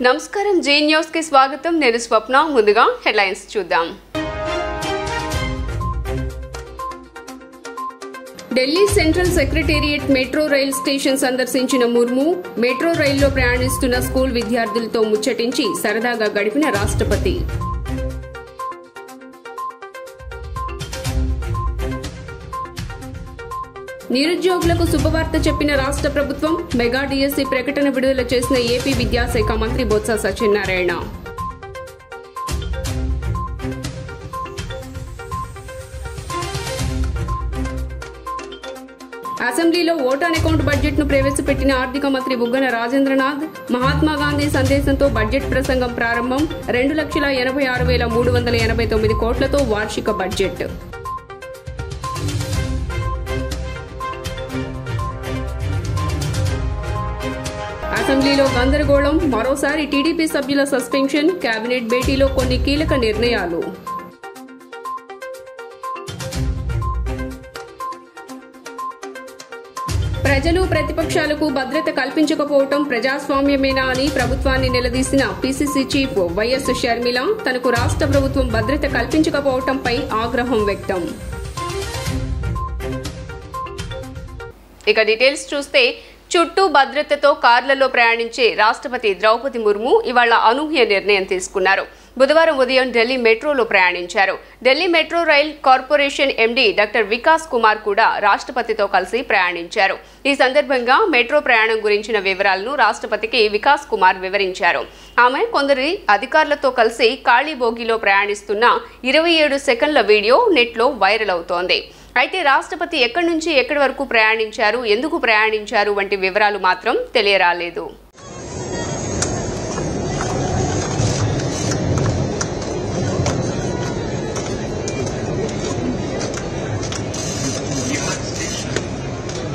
నమస్కారం G news కి స్వాగతం నేను స్వప్న ముందుగా హెడ్లైన్స్ చూద్దాం Delhi central secretariat metro rail station సందర్శించిన ముర్ము మెట్రో రైల్లో ప్రయాణిస్తున్న స్కూల్ విద్యార్థులతో ముచ్చటించి సరదాగా గడిపిన రాష్ట్రపతి నిరుద్యోగులకు శుభవార్త చెప్పిన రాష్ట్ర ప్రభుత్వం మెగా డిఎస్సి ప్రకటన విడుదల చేసిన ఏపీ విద్యాశాఖ మంత్రి బొత్స సత్యనారాయణ అసెంబ్లీలో ఓట్ ఆన్ అకౌంట్ బడ్జెట్ ను ప్రవేశపెట్టిన ఆర్థిక మంత్రి బుగ్గన రాజేంద్రనాథ్ మహాత్మా గాంధీ సందేశంతో బడ్జెట్ ప్రసంగం ప్రారంభం 2,86,389 కోట్లతో వార్షిక బడ్జెట్ అసెంబ్లీలో గందరగోళం మరోసారి టీడీపీ సభ్యుల సస్పెన్షన్ కేబినెట్ భేటీలో కొన్ని కీలక నిర్ణయాలు ప్రజలు ప్రతిపక్షాలకు భద్రత కల్పించకపోవడం ప్రజాస్వామ్యమేనా అని ప్రభుత్వాన్ని నిలదీసిన పీసీసీ చీఫ్ వైఎస్ షర్మిల తనకు రాష్ట్ర ప్రభుత్వం భద్రత కల్పించకపోవడంపై ఆగ్రహం వ్యక్తం ఇక డీటెయిల్స్ చూస్తే చుట్టూ భద్రతతో కార్లలో ప్రయాణించే రాష్ట్రపతి ద్రౌపది ముర్ము ఇవాళ అనూహ్య నిర్ణయం తీసుకున్నారు. బుధవారం ఉదయం ఢిల్లీ మెట్రోలో ప్రయాణించారు. Delhi metro rail corporation MD doctor Vikas Kumar కూడా రాష్ట్రపతితో కలిసి ప్రయాణించారు. ఈ సందర్భంగా మెట్రో ప్రయాణం గురించిన వివరాలను రాష్ట్రపతికి వికాస్ కుమార్ వివరించారు. ఆమె కొందరి అధికారులతో కలిసి ఖాళీ బోగీలో ప్రయాణిస్తున్న 27 సెకండ్ల వీడియో నెట్లో వైరల్ అవుతోంది. అయితే రాష్ట్రపతి ఎక్కడి నుంచి ఎక్కడి వరకు ప్రయాణించారు, ఎందుకు ప్రయాణించారు వంటి వివరాలు మాత్రం తెలియరాలేదు.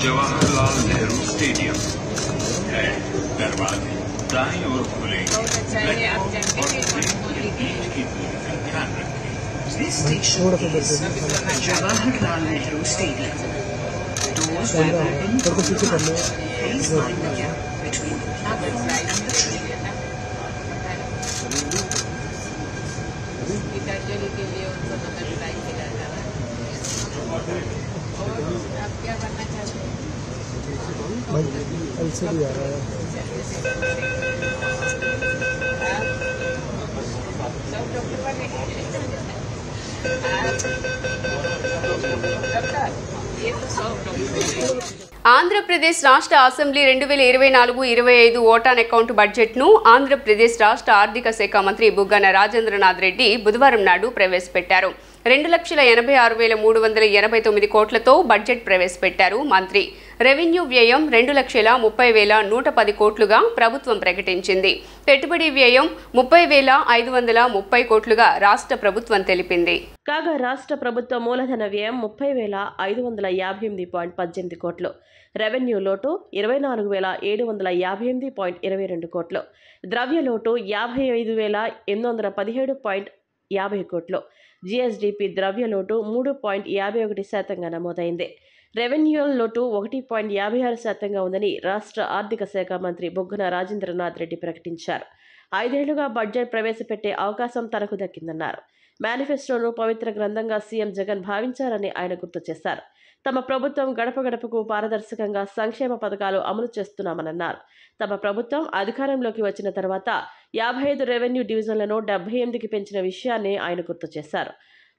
जवाहरलाल नेहरू स्टेडियम है दरवाजे दाईं ओर खुलेंगे और की दूरी का ध्यान रखें. This station is Jawaharlal Nehru Stadium. Doors will open from the front. Please mind the gap between the platform and the train. आप क्या बनना चाहते हैं? ఆంధ్రప్రదేశ్ రాష్ట్ర assembly 2024-25 vote on account budget ను ఆంధ్రప్రదేశ్ రాష్ట్ర ఆర్థిక శాఖ మంత్రి బుగ్గన రాజేంద్రనాథ్ రెడ్డి బుధవారం నాడు ప్రవేశపెట్టారు. 2,86,389 కోట్లతో బడ్జెట్ ప్రవేశపెట్టారు మంత్రి. రెవెన్యూ వ్యయం 2,30,110 కోట్లుగా ప్రభుత్వం ప్రకటించింది. పెట్టుబడి వ్యయం 30,530 కోట్లుగా రాష్ట్ర ప్రభుత్వం తెలిపింది. కాగా రాష్ట్ర ప్రభుత్వ మూలధన వ్యయం 30,558.18 కోట్లు, రెవెన్యూ లోటు 24,758.22 కోట్లు, ద్రవ్య లోటు 55,817.50 కోట్లు, జీఎస్డీపీ ద్రవ్య లోటు 3.51% నమోదైంది. రెవెన్యూ లోటు 1.56% ఉందని రాష్ట్ర ఆర్థిక శాఖ మంత్రి బుగ్గన రాజేంద్రనాథ్ రెడ్డి ప్రకటించారు. 5 ఏళ్లుగా బడ్జెట్ ప్రవేశపెట్టే అవకాశం తనకు దక్కిందన్నారు. మేనిఫెస్టోను పవిత్ర గ్రంథంగా సీఎం జగన్ భావించారని ఆయన గుర్తు చేశారు. తమ ప్రభుత్వం గడప గడపకు పారదర్శకంగా సంక్షేమ పథకాలు అమలు చేస్తున్నామన్నారు. తమ ప్రభుత్వం అధికారంలోకి వచ్చిన తర్వాత 55 రెవెన్యూ డివిజన్లను 78కి పెంచిన విషయాన్ని ఆయన గుర్తు చేశారు.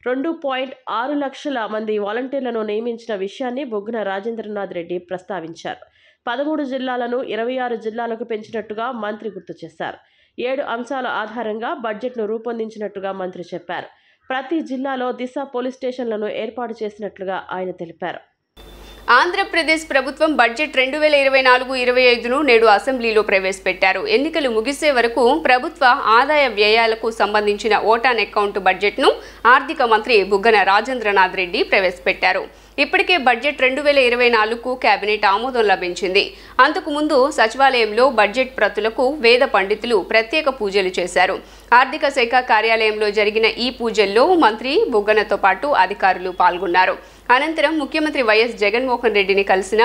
2.6 లక్షల మంది వాలంటీర్లను నియమించిన విషయాన్ని బుగ్గన రాజేంద్రనాథ్ రెడ్డి ప్రస్తావించారు. 13 జిల్లాలను 26 జిల్లాలకు పెంచినట్టుగా మంత్రి గుర్తు చేశారు. 7 అంశాల ఆధారంగా బడ్జెట్ను రూపొందించినట్టుగా మంత్రి చెప్పారు. ప్రతి జిల్లాలో దిశ పోలీస్ స్టేషన్లను ఏర్పాటు చేసినట్లుగా ఆయన తెలిపారు. ఆంధ్రప్రదేశ్ ప్రభుత్వం బడ్జెట్ 2024-25ను నేడు అసెంబ్లీలో ప్రవేశపెట్టారు. ఎన్నికలు ముగిసే వరకు ప్రభుత్వ ఆదాయ వ్యయాలకు సంబంధించిన ఓట్ ఆన్ అకౌంట్ బడ్జెట్ను ఆర్థిక మంత్రి బుగ్గన రాజేంద్రనాథ్ రెడ్డి ప్రవేశపెట్టారు. ఇప్పటికే బడ్జెట్ 2024కు కేబినెట్ ఆమోదం లభించింది. అంతకుముందు సచివాలయంలో బడ్జెట్ ప్రతులకు వేద పండితులు ప్రత్యేక పూజలు చేశారు. ఆర్థిక శాఖ కార్యాలయంలో జరిగిన ఈ పూజల్లో మంత్రి బుగ్గనతో పాటు అధికారులు పాల్గొన్నారు. అనంతరం ముఖ్యమంత్రి వైఎస్ జగన్మోహన్ రెడ్డిని కలిసిన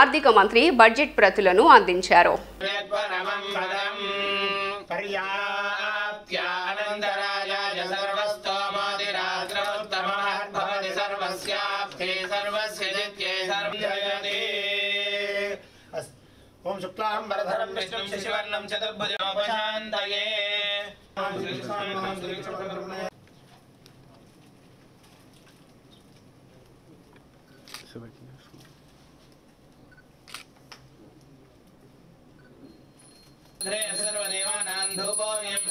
ఆర్థిక మంత్రి బడ్జెట్ ప్రతులను అందించారు. पर्याप्त्यानन्तरायाय सर्वस्तोमोदिरात्रमुत्तमः भवति सर्वस्याप्ते सर्वस्य नित्ये सर्वजयते ओम शुक्लां वरधरं विष्णुं शशिवर्णं चतुर्भुजोपशान्तये सर्वदेवानां धूपोऽयं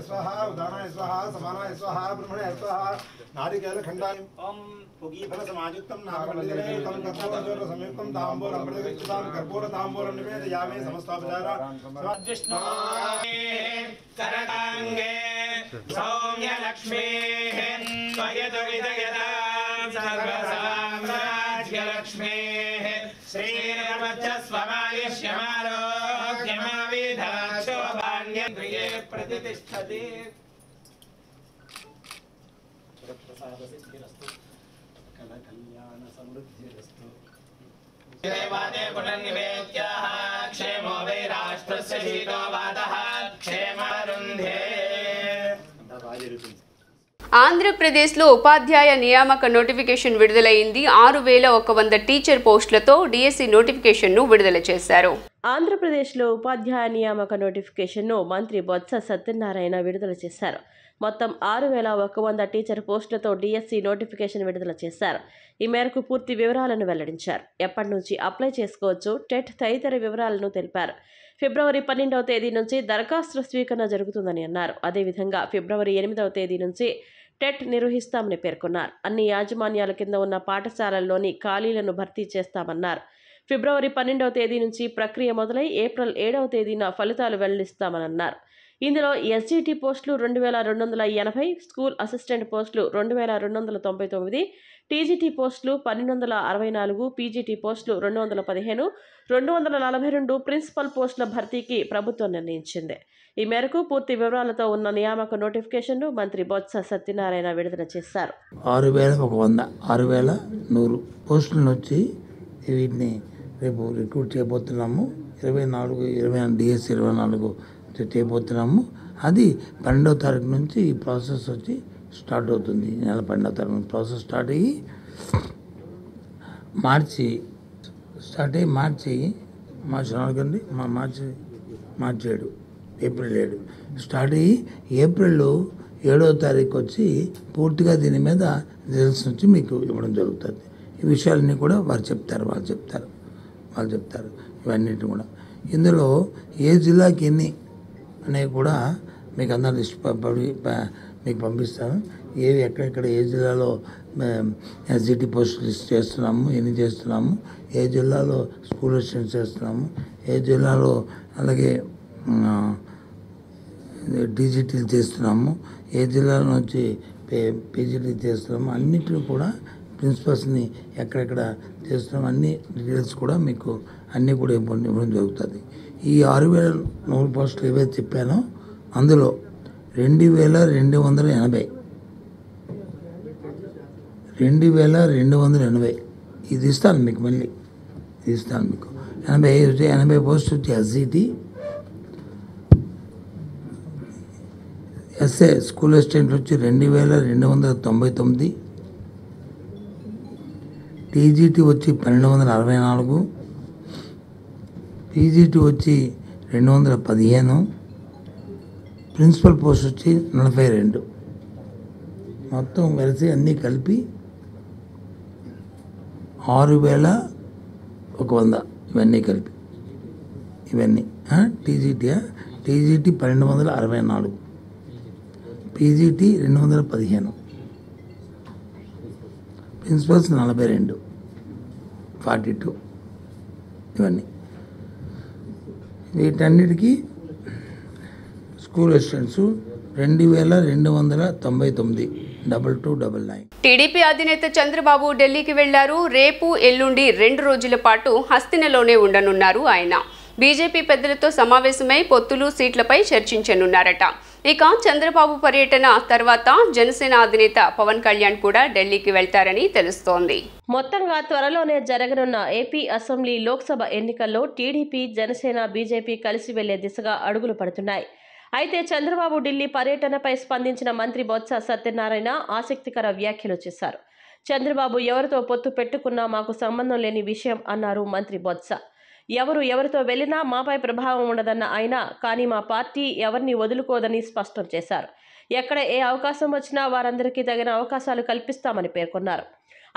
स्वाहा उदानाय स्वाहा समानाय स्वाहा ब्रह्मणे स्वाहा नारिकेलखण्डाय ओम पुगीफल समायुक्तं नागमण्डले तं कर्पूरज्योत संयुक्तं ताम्बूलं प्रतिगच्छतां कर्पूर ताम्बूलं निवेदयामि समस्तोपचारा विष्णु करतांगे सौम्य लक्ष्मीः त्वयतु विजयतां सर्वसाम्राज्य लक्ष्मीः श्रीरमध्यस्वमायुष्यमारोग्यमाविधाक्षोभाण्यन्द्रिये प्रतिष्ठति देवादे पुनर्निवेद्याः क्षेमो वै राष्ट्रस्य शीतो वातः क्षेमरुन्धे ఆంధ్రప్రదేశ్లో ఉపాధ్యాయ నియామక నోటిఫికేషన్ విడుదలైంది. 6100 టీచర్ పోస్టులతో డిఎస్సి నోటిఫికేషన్ను విడుదల చేశారు. ఆంధ్రప్రదేశ్లో ఉపాధ్యాయ నియామక నోటిఫికేషన్ను మంత్రి బొత్స సత్యనారాయణ విడుదల చేశారు. మొత్తం 6100 టీచర్ పోస్టులతో డిఎస్సి నోటిఫికేషన్ విడుదల చేశారు. ఈ మేరకు పూర్తి వివరాలను వెల్లడించారు. ఎప్పటి నుంచి అప్లై చేసుకోవచ్చు, టెట్ తదితర వివరాలను తెలిపారు. ఫిబ్రవరి 12వ తేదీ నుంచి దరఖాస్తుల స్వీకరణ జరుగుతుందని అన్నారు. అదేవిధంగా ఫిబ్రవరి 8వ తేదీ నుంచి టెట్ నిర్వహిస్తామని పేర్కొన్నారు. అన్ని యాజమాన్యాల కింద ఉన్న పాఠశాలల్లోని ఖాళీలను భర్తీ చేస్తామన్నారు. ఫిబ్రవరి 12వ తేదీ నుంచి ప్రక్రియ మొదలై ఏప్రిల్ 7వ తేదీన ఫలితాలు వెల్లడిస్తామన్నారు. ఇందులో ఎస్జిటి పోస్టులు 2280, స్కూల్ అసిస్టెంట్ పోస్టులు 2299, టీజీటీ పోస్టులు 1264, పీజీటీ పోస్టులు 215, 242 ప్రిన్సిపల్ పోస్టుల భర్తీకి ప్రభుత్వం నిర్ణయించింది. ఈ మేరకు పూర్తి వివరాలతో ఉన్న నియామక నోటిఫికేషన్ను మంత్రి బొత్స సత్యనారాయణ విడుదల చేశారు. 6100 పోస్టులను వచ్చి వీటిని రేపు రిక్రూట్ చేయబోతున్నాము. 24 డిఎస్సి 24 చేయబోతున్నాము. అది 12వ తారీఖు నుంచి ఈ ప్రాసెస్ వచ్చి స్టార్ట్ అవుతుంది. ఈ నెల 12వ తారీఖు నుంచి ప్రాసెస్ స్టార్ట్ అయ్యి మార్చి 4 మార్చి 7 ఏప్రిల్ 7 స్టార్ట్ అయ్యి ఏప్రిల్ 7వ తారీఖు వచ్చి పూర్తిగా దీని మీద రిజల్ట్స్ నుంచి మీకు ఇవ్వడం జరుగుతుంది. ఈ విషయాలన్నీ కూడా వాళ్ళు చెప్తారు ఇవన్నిటి కూడా. ఇందులో ఏ జిల్లాకి ఎన్ని అనేవి కూడా మీకు అందరూ లిస్ట్ మీకు పంపిస్తాను. ఏవి ఎక్కడెక్కడ ఏ జిల్లాలో ఎస్జిటి పోస్ట్ లిస్ట్ చేస్తున్నాము, ఎన్ని చేస్తున్నాము, ఏ జిల్లాలో స్కూల్ అసిస్టెంట్స్ చేస్తున్నాము, ఏ జిల్లాలో అలాగే టీజీటీలు చేస్తున్నాము, ఏ జిల్లాలో నుంచి పీజీటీ చేస్తున్నాము, అన్నిటిని కూడా ప్రిన్సిపల్స్ని ఎక్కడెక్కడ చేస్తున్నాము అన్ని డీటెయిల్స్ కూడా మీకు అన్నీ కూడా ఇవ్వడం జరుగుతుంది. ఈ 6100 పోస్టులు ఏవైతే చెప్పానో అందులో 2280 ఇది ఇస్తాను మీకు. మళ్ళీ ఇది ఇస్తాను మీకు. 80 పోస్టులు వచ్చి ఎస్జిటి, ఎస్ఏ స్కూల్ అసిస్టెంట్లు వచ్చి 2299, టీజీటీ వచ్చి 1264, పీజీటీ వచ్చి 215, ప్రిన్సిపల్ పోస్ట్ వచ్చి 42. మొత్తం కలిసి అన్నీ కలిపి 6100 ఇవన్నీ కలిపి టీజీటీ 1264, పీజీటీ 215, ప్రిన్సిపల్స్ 42, 42 ఇవన్నీ. వీటన్నిటికీ స్కూల్ అసిస్టెంట్స్ 2299 2299. టీడీపీ అధినేత చంద్రబాబు ఢిల్లీకి వెళ్లారు. రేపు ఎల్లుండి 2 రోజుల పాటు హస్తినలోనే ఉండనున్నారు ఆయన. బీజేపీ పెద్దలతో సమావేశమై పొత్తులు సీట్లపై చర్చించనున్నారట. ఇక చంద్రబాబు పర్యటన తర్వాత జనసేన అధినేత పవన్ కళ్యాణ్ కూడా ఢిల్లీకి వెళ్తారని తెలుస్తోంది. మొత్తంగా త్వరలోనే జరగనున్న ఏపీ అసెంబ్లీ లోక్సభ ఎన్నికల్లో టీడీపీ, జనసేన, బీజేపీ కలిసి వెళ్లే దిశగా అడుగులు పడుతున్నాయి. అయితే చంద్రబాబు ఢిల్లీ పర్యటనపై స్పందించిన మంత్రి బొత్స సత్యనారాయణ ఆసక్తికర వ్యాఖ్యలు చేశారు. చంద్రబాబు ఎవరితో పొత్తు పెట్టుకున్నా మాకు సంబంధం లేని విషయం అన్నారు మంత్రి బొత్స. ఎవరితో వెళ్లినా మాపై ప్రభావం ఉండదన్న ఆయన, కానీ మా పార్టీ ఎవరిని వదులుకోదని స్పష్టం చేశారు. ఎక్కడ ఏ అవకాశం వచ్చినా వారందరికీ తగిన అవకాశాలు కల్పిస్తామని పేర్కొన్నారు.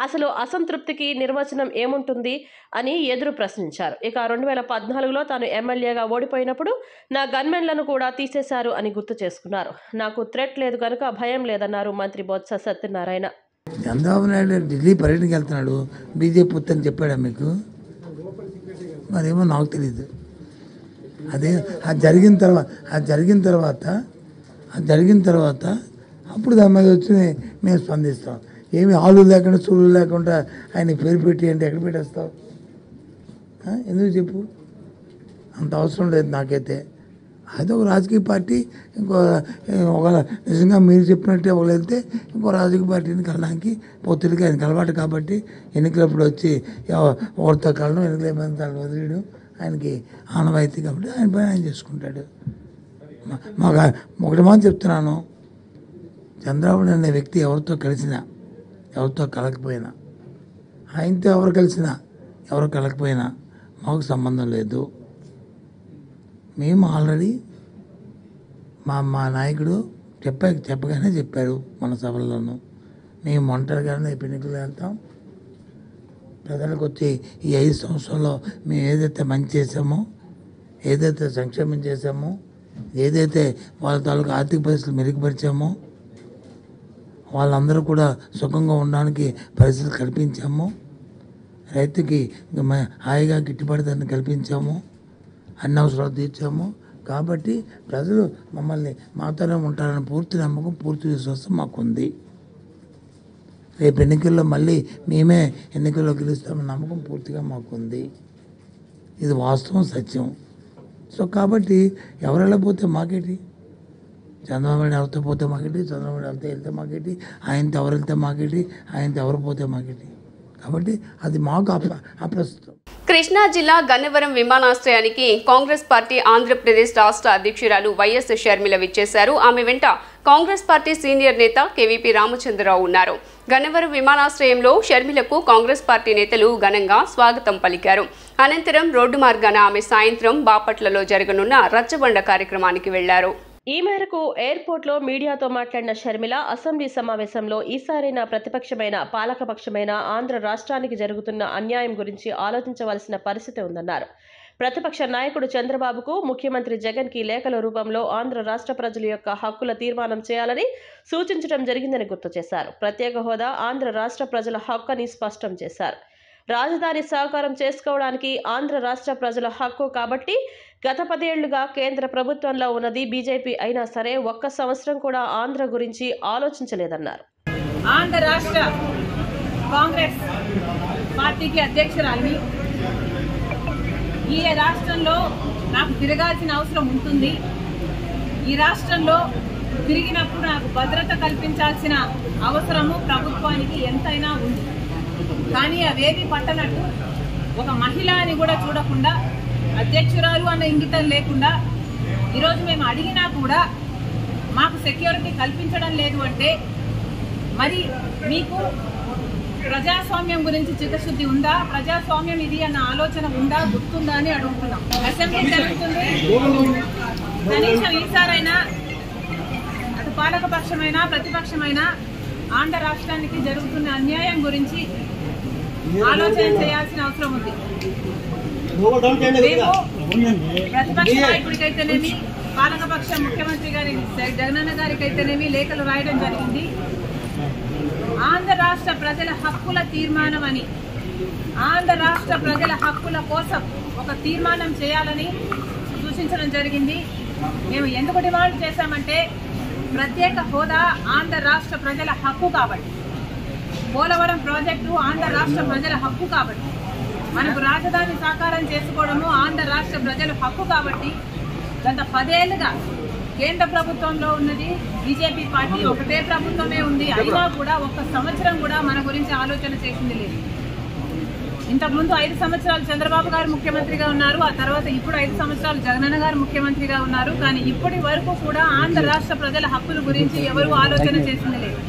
అసలు అసంతృప్తికి నిర్వచనం ఏముంటుంది అని ఎదురు ప్రశ్నించారు. ఇక 2014లో తాను ఎమ్మెల్యేగా ఓడిపోయినప్పుడు నా గన్మెన్లను కూడా తీసేశారు అని గుర్తు చేసుకున్నారు. నాకు థ్రెట్ లేదు కనుక భయం లేదన్నారు మంత్రి బొత్స సత్యనారాయణ. చంద్రబాబు నాయుడు ఢిల్లీ పర్యటనకి వెళ్తున్నాడు, బీజేపీ పొత్తని చెప్పాడా మీకు? మరేమో నాకు తెలియదు. అది జరిగిన తర్వాత అప్పుడు దాని మీద వచ్చి మేము స్పందిస్తాం. ఏమి ఆలు లేకుండా సూళ్ళు లేకుండా ఆయన పేరు పెట్టి అంటే ఎక్కడ పెట్టేస్తావు? ఎందుకు చెప్పు? అంత అవసరం లేదు నాకైతే. అది ఒక రాజకీయ పార్టీ, ఒక నిజంగా మీరు చెప్పినట్టే ఒకరు వెళ్తే ఇంకో రాజకీయ పార్టీని కలడానికి పొత్తులకి ఆయనకి అలవాటు కాబట్టి ఎన్నికలప్పుడు వచ్చి ఒకరితో కలడం, ఎన్నికల తల వదిలేయడం ఆయనకి ఆనవాయితీ కాబట్టి ఆయన పైన ఆయన చేసుకుంటాడు. మాకు ఒకటి మాత్రం చెప్తున్నాను, చంద్రబాబు అనే వ్యక్తి ఎవరితో కలిసినా, ఎవరితో కలకపోయినా, ఆయనతో ఎవరు కలిసినా ఎవరు కలకపోయినా మాకు సంబంధం లేదు. మేము ఆల్రెడీ మా నాయకుడు చెప్పగానే చెప్పారు మన సభల్లోనూ, మేము ఒంటరిగానే ఎన్నికలు వెళ్తాం. ప్రజలకు వచ్చి ఈ 5 సంవత్సరాల్లో మేము ఏదైతే మంచి చేసామో, ఏదైతే సంక్షేమం చేసామో, ఏదైతే వాళ్ళ తాలూకు ఆర్థిక పరిస్థితులు మెరుగుపరిచామో, వాళ్ళందరూ కూడా సుఖంగా ఉండడానికి పరిస్థితులు కల్పించాము, రైతుకి హాయిగా గిట్టుబాటు ధరను కల్పించాము, అన్ని అవసరాలు తీర్చాము. కాబట్టి ప్రజలు మమ్మల్ని మాతోనే ఉంటారని పూర్తి నమ్మకం, పూర్తి విశ్వాసం మాకుంది. రేపు ఎన్నికల్లో మళ్ళీ మేమే ఎన్నికల్లో గెలుస్తామని నమ్మకం పూర్తిగా మాకుంది. ఇది వాస్తవం, సత్యం. సో కాబట్టి ఎవరు వెళ్ళకపోతే మాకేంటి? చంద్రబాబు నాయుడు ఎవరితో పోతే మాకేంటి? చంద్రబాబు నాయుడు ఎవరితో వెళ్తే మాకేంటి? ఆయనతో ఎవరు వెళ్తే మాకేంటి? ఆయనతో ఎవరు పోతే మాకేంటి? కాబట్టి అది మాకు అప్రస్తుతం. కృష్ణా జిల్లా గన్నవరం విమానాశ్రయానికి కాంగ్రెస్ పార్టీ ఆంధ్రప్రదేశ్ రాష్ట్ర అధ్యక్షురాలు వైఎస్ షర్మిల విచ్చేశారు. ఆమె వెంట కాంగ్రెస్ పార్టీ సీనియర్ నేత కేవీపీ రామచంద్రరావు ఉన్నారు. గన్నవరం విమానాశ్రయంలో షర్మిలకు కాంగ్రెస్ పార్టీ నేతలు ఘనంగా స్వాగతం పలికారు. అనంతరం రోడ్డు మార్గాన ఆమె సాయంత్రం బాపట్లలో జరగనున్న రచ్చబండ కార్యక్రమానికి వెళ్లారు. ఈ మేరకు ఎయిర్పోర్ట్లో మీడియాతో మాట్లాడిన షర్మిల, అసెంబ్లీ సమావేశంలో ఈసారైనా ప్రతిపక్షమైన, పాలకపక్షమైన ఆంధ్ర రాష్ట్రానికి జరుగుతున్న అన్యాయం గురించి ఆలోచించవలసిన పరిస్థితి ఉందన్నారు. ప్రతిపక్ష నాయకుడు చంద్రబాబుకు ముఖ్యమంత్రి జగన్కి లేఖల రూపంలో ఆంధ్ర రాష్ట్ర ప్రజల యొక్క హక్కుల తీర్మానం చేయాలని సూచించడం జరిగిందని గుర్తు చేశారు. ప్రత్యేక హోదా ఆంధ్ర రాష్ట్ర ప్రజల హక్కు అని స్పష్టం చేశారు. రాజధాని సహకారం చేసుకోవడానికి ఆంధ్ర రాష్ట్ర ప్రజల హక్కు కాబట్టి గత 10 ఏళ్లుగా కేంద్ర ప్రభుత్వంలో ఉన్నది బీజేపీ అయినా సరే 1 సంవత్సరం కూడా ఆంధ్ర గురించి ఆలోచించలేదన్నారు. ఆంధ్ర రాష్ట్ర కాంగ్రెస్ పార్టీకి అధ్యక్షురాలిని, ఈ రాష్ట్రంలో నాకు తిరగాల్సిన అవసరం ఉంటుంది. ఈ రాష్ట్రంలో తిరిగినప్పుడు నాకు భద్రత కల్పించాల్సిన అవసరము ప్రభుత్వానికి ఎంతైనా ఉంది. కానీ అవేవి పట్టనట్టు ఒక మహిళ అని కూడా చూడకుండా, అధ్యక్షురాలు అన్న ఇంగితం లేకుండా ఈరోజు మేము అడిగినా కూడా మాకు సెక్యూరిటీ కల్పించడం లేదు అంటే మరి మీకు ప్రజాస్వామ్యం గురించి చిత్తశుద్ధి ఉందా? ప్రజాస్వామ్యం ఇది అన్న ఆలోచన ఉందా, గుర్తుందా అని అడుగుతున్నాం. అసెంబ్లీ జరుగుతుంది, కనీసం ఈసారైనా అటు పాలకపక్షమైనా ప్రతిపక్షమైనా ఆంధ్ర రాష్ట్రానికి జరుగుతున్న అన్యాయం గురించి ఆలోచన చేయాల్సిన అవసరం ఉంది. మేము ప్రతిపక్ష నాయకుడికైతేనేమి, పాలకపక్ష ముఖ్యమంత్రి గారి జగనన్న గారికి అయితేనేమి లేఖలు రాయడం జరిగింది. ఆంధ్ర రాష్ట్ర ప్రజల హక్కుల తీర్మానం అని, ఆంధ్ర రాష్ట్ర ప్రజల హక్కుల కోసం ఒక తీర్మానం చేయాలని సూచించడం జరిగింది. మేము ఎందుకు డిమాండ్ చేశామంటే ప్రత్యేక హోదా ఆంధ్ర రాష్ట్ర ప్రజల హక్కు కాబట్టి, పోలవరం ప్రాజెక్టు ఆంధ్ర రాష్ట్ర ప్రజల హక్కు కాబట్టి, మనకు రాజధాని సాకారం చేసుకోవడము ఆంధ్ర రాష్ట్ర ప్రజల హక్కు కాబట్టి గత 10 ఏళ్లుగా కేంద్ర ప్రభుత్వంలో ఉన్నది బీజేపీ పార్టీ, ఒకటే ప్రభుత్వమే ఉంది. అయినా కూడా ఒక్క సంవత్సరం కూడా మన గురించి ఆలోచన చేసింది లేదు. ఇంతకుముందు 5 సంవత్సరాలు చంద్రబాబు గారు ముఖ్యమంత్రిగా ఉన్నారు, ఆ తర్వాత ఇప్పుడు 5 సంవత్సరాలు జగనన్న గారు ముఖ్యమంత్రిగా ఉన్నారు. కానీ ఇప్పటి వరకు కూడా ఆంధ్ర రాష్ట్ర ప్రజల హక్కుల గురించి ఎవరు ఆలోచన చేసింది లేదు.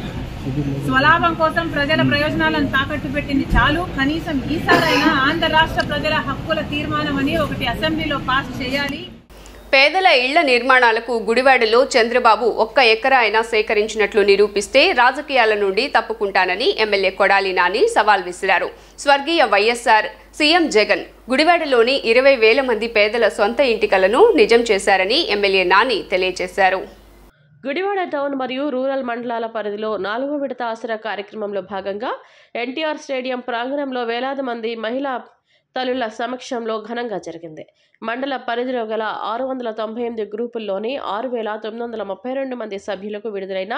స్వలాభం కోసం ప్రజల ప్రయోజనాలను తాకట్టు పెట్టింది చాలు. కనీసం ఈసారైనా ఆంధ్ర రాష్ట్ర ప్రజల హక్కుల తీర్మానం అని ఒకటి అసెంబ్లీలో పాస్ చేయాలి. పేదల ఇళ్ల నిర్మాణాలకు గుడివాడలో చంద్రబాబు 1 ఎకరా అయినా సేకరించినట్లు నిరూపిస్తే రాజకీయాల నుండి తప్పుకుంటానని ఎమ్మెల్యే కొడాలి నాని సవాల్ విసిరారు. స్వర్గీయ వైఎస్ఆర్, సీఎం జగన్ గుడివాడలోని 20,000 మంది పేదల సొంత ఇంటికలను నిజం చేశారని ఎమ్మెల్యే నాని తెలియజేశారు. గుడివాడ టౌన్ మరియు రూరల్ మండలాల పరిధిలో 4వ విడత ఆసరా కార్యక్రమంలో భాగంగా ఎన్టీఆర్ స్టేడియం ప్రాంగణంలో వేలాది మంది మహిళా తల్లుల సమక్షంలో ఘనంగా జరిగింది. మండల పరిధిలో గల 698 గ్రూపుల్లోని 6,932 మంది సభ్యులకు విడుదలైన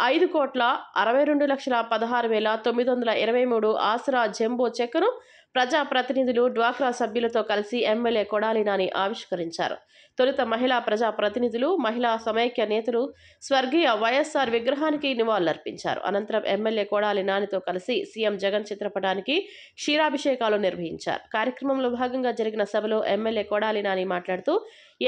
5,62,16,923 ఆసరా జంబో చెక్కును ప్రజాప్రతినిధులు, డ్వాక్రా సభ్యులతో కలిసి ఎమ్మెల్యే కొడాలి నాని ఆవిష్కరించారు. తొలుత మహిళా ప్రజాప్రతినిధులు, మహిళా సమైక్య నేతలు స్వర్గీయ వైఎస్ఆర్ విగ్రహానికి నివాళులర్పించారు. అనంతరం ఎమ్మెల్యే కొడాలి నానితో కలిసి సీఎం జగన్ చిత్రపటానికి క్షీరాభిషేకాలు నిర్వహించారు. కార్యక్రమంలో భాగంగా జరిగిన సభలో ఎమ్మెల్యే కొడాలి నాని మాట్లాడుతూ,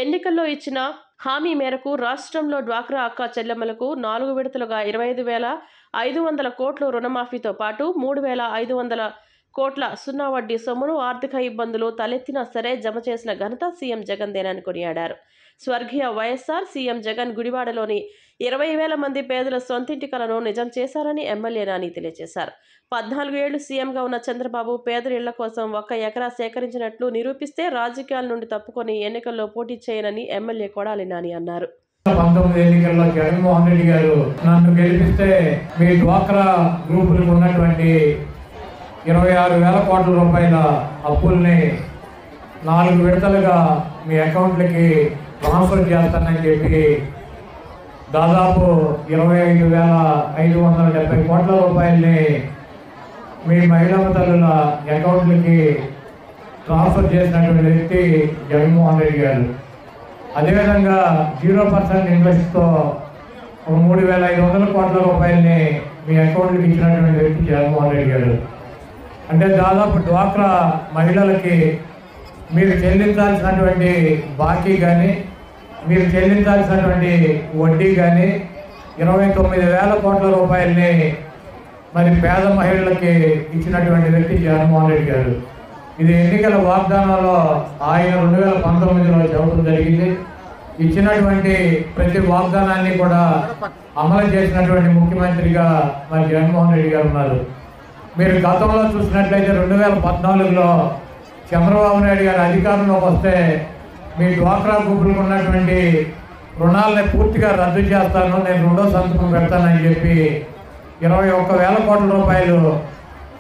ఎన్నికల్లో ఇచ్చిన హామీ మేరకు రాష్ట్రంలో డ్వాక్రా అక్క చెల్లెమ్మలకు 4 విడతలుగా 25,500 కోట్ల రుణమాఫీతో పాటు 3,500 కోట్ల సున్నా వడ్డీ సొమ్మును ఆర్థిక ఇబ్బందులు తలెత్తినా సరే జమ చేసిన ఘనత సీఎం జగన్దేనని కొనియాడారు. స్వర్గీయ వైఎస్ఆర్, సీఎం జగన్ గుడివాడలోని 20,000 మంది పేదల సొంతింటి కలను నిజం చేశారని ఎమ్మెల్యే నాని తెలియజేశారు. 14 ఏళ్లు సీఎంగా ఉన్న చంద్రబాబు పేదల ఇళ్ల కోసం 1 ఎకరా సేకరించినట్లు నిరూపిస్తే రాజకీయాల నుండి తప్పుకొని ఎన్నికల్లో పోటీ చేయనని ఎమ్మెల్యే కొడాలి నాని అన్నారు. 19 ఎన్నికల్లో జగన్మోహన్ రెడ్డి గారు నన్ను గెలిపిస్తే మీ డ్వాక్రా గ్రూపులకు ఉన్నటువంటి 26,000 కోట్ల రూపాయల అప్పుల్ని 4 విడతలుగా మీ అకౌంట్లకి ట్రాన్స్ఫర్ చేస్తానని చెప్పి దాదాపు 25,570 కోట్ల రూపాయలని మీ మహిళా తల్లుల అకౌంట్లకి ట్రాన్స్ఫర్ చేసినటువంటి వ్యక్తి జగన్మోహన్ రెడ్డి గారు. అదేవిధంగా 0% ఇంట్రెస్ట్తో 3,500 కోట్ల రూపాయలని మీ అకౌంట్లకి ఇచ్చినటువంటి వ్యక్తి జగన్మోహన్ రెడ్డి గారు. అంటే దాదాపు డ్వాక్రా మహిళలకి మీరు చెల్లించాల్సినటువంటి బాకీ కానీ, మీరు చెల్లించాల్సినటువంటి వడ్డీ కానీ 29,000 కోట్ల రూపాయలని మరి పేద మహిళలకి ఇచ్చినటువంటి వ్యక్తి జగన్మోహన్ రెడ్డి గారు. ఇది ఎన్నికల వాగ్దానంలో ఆయన 2019లో చెప్పడం జరిగింది. ఇచ్చినటువంటి ప్రతి వాగ్దానాన్ని కూడా అమలు చేసినటువంటి ముఖ్యమంత్రిగా మరి జగన్మోహన్ రెడ్డి గారు ఉన్నారు. మీరు గతంలో చూసినట్లయితే 2014లో చంద్రబాబు నాయుడు గారు అధికారంలోకి వస్తే మీ డ్వాక్రా గ్రూపులకు ఉన్నటువంటి రుణాలని పూర్తిగా రద్దు చేస్తాను, నేను 2వ సంతకం పెడతానని చెప్పి 21,000 కోట్ల రూపాయలు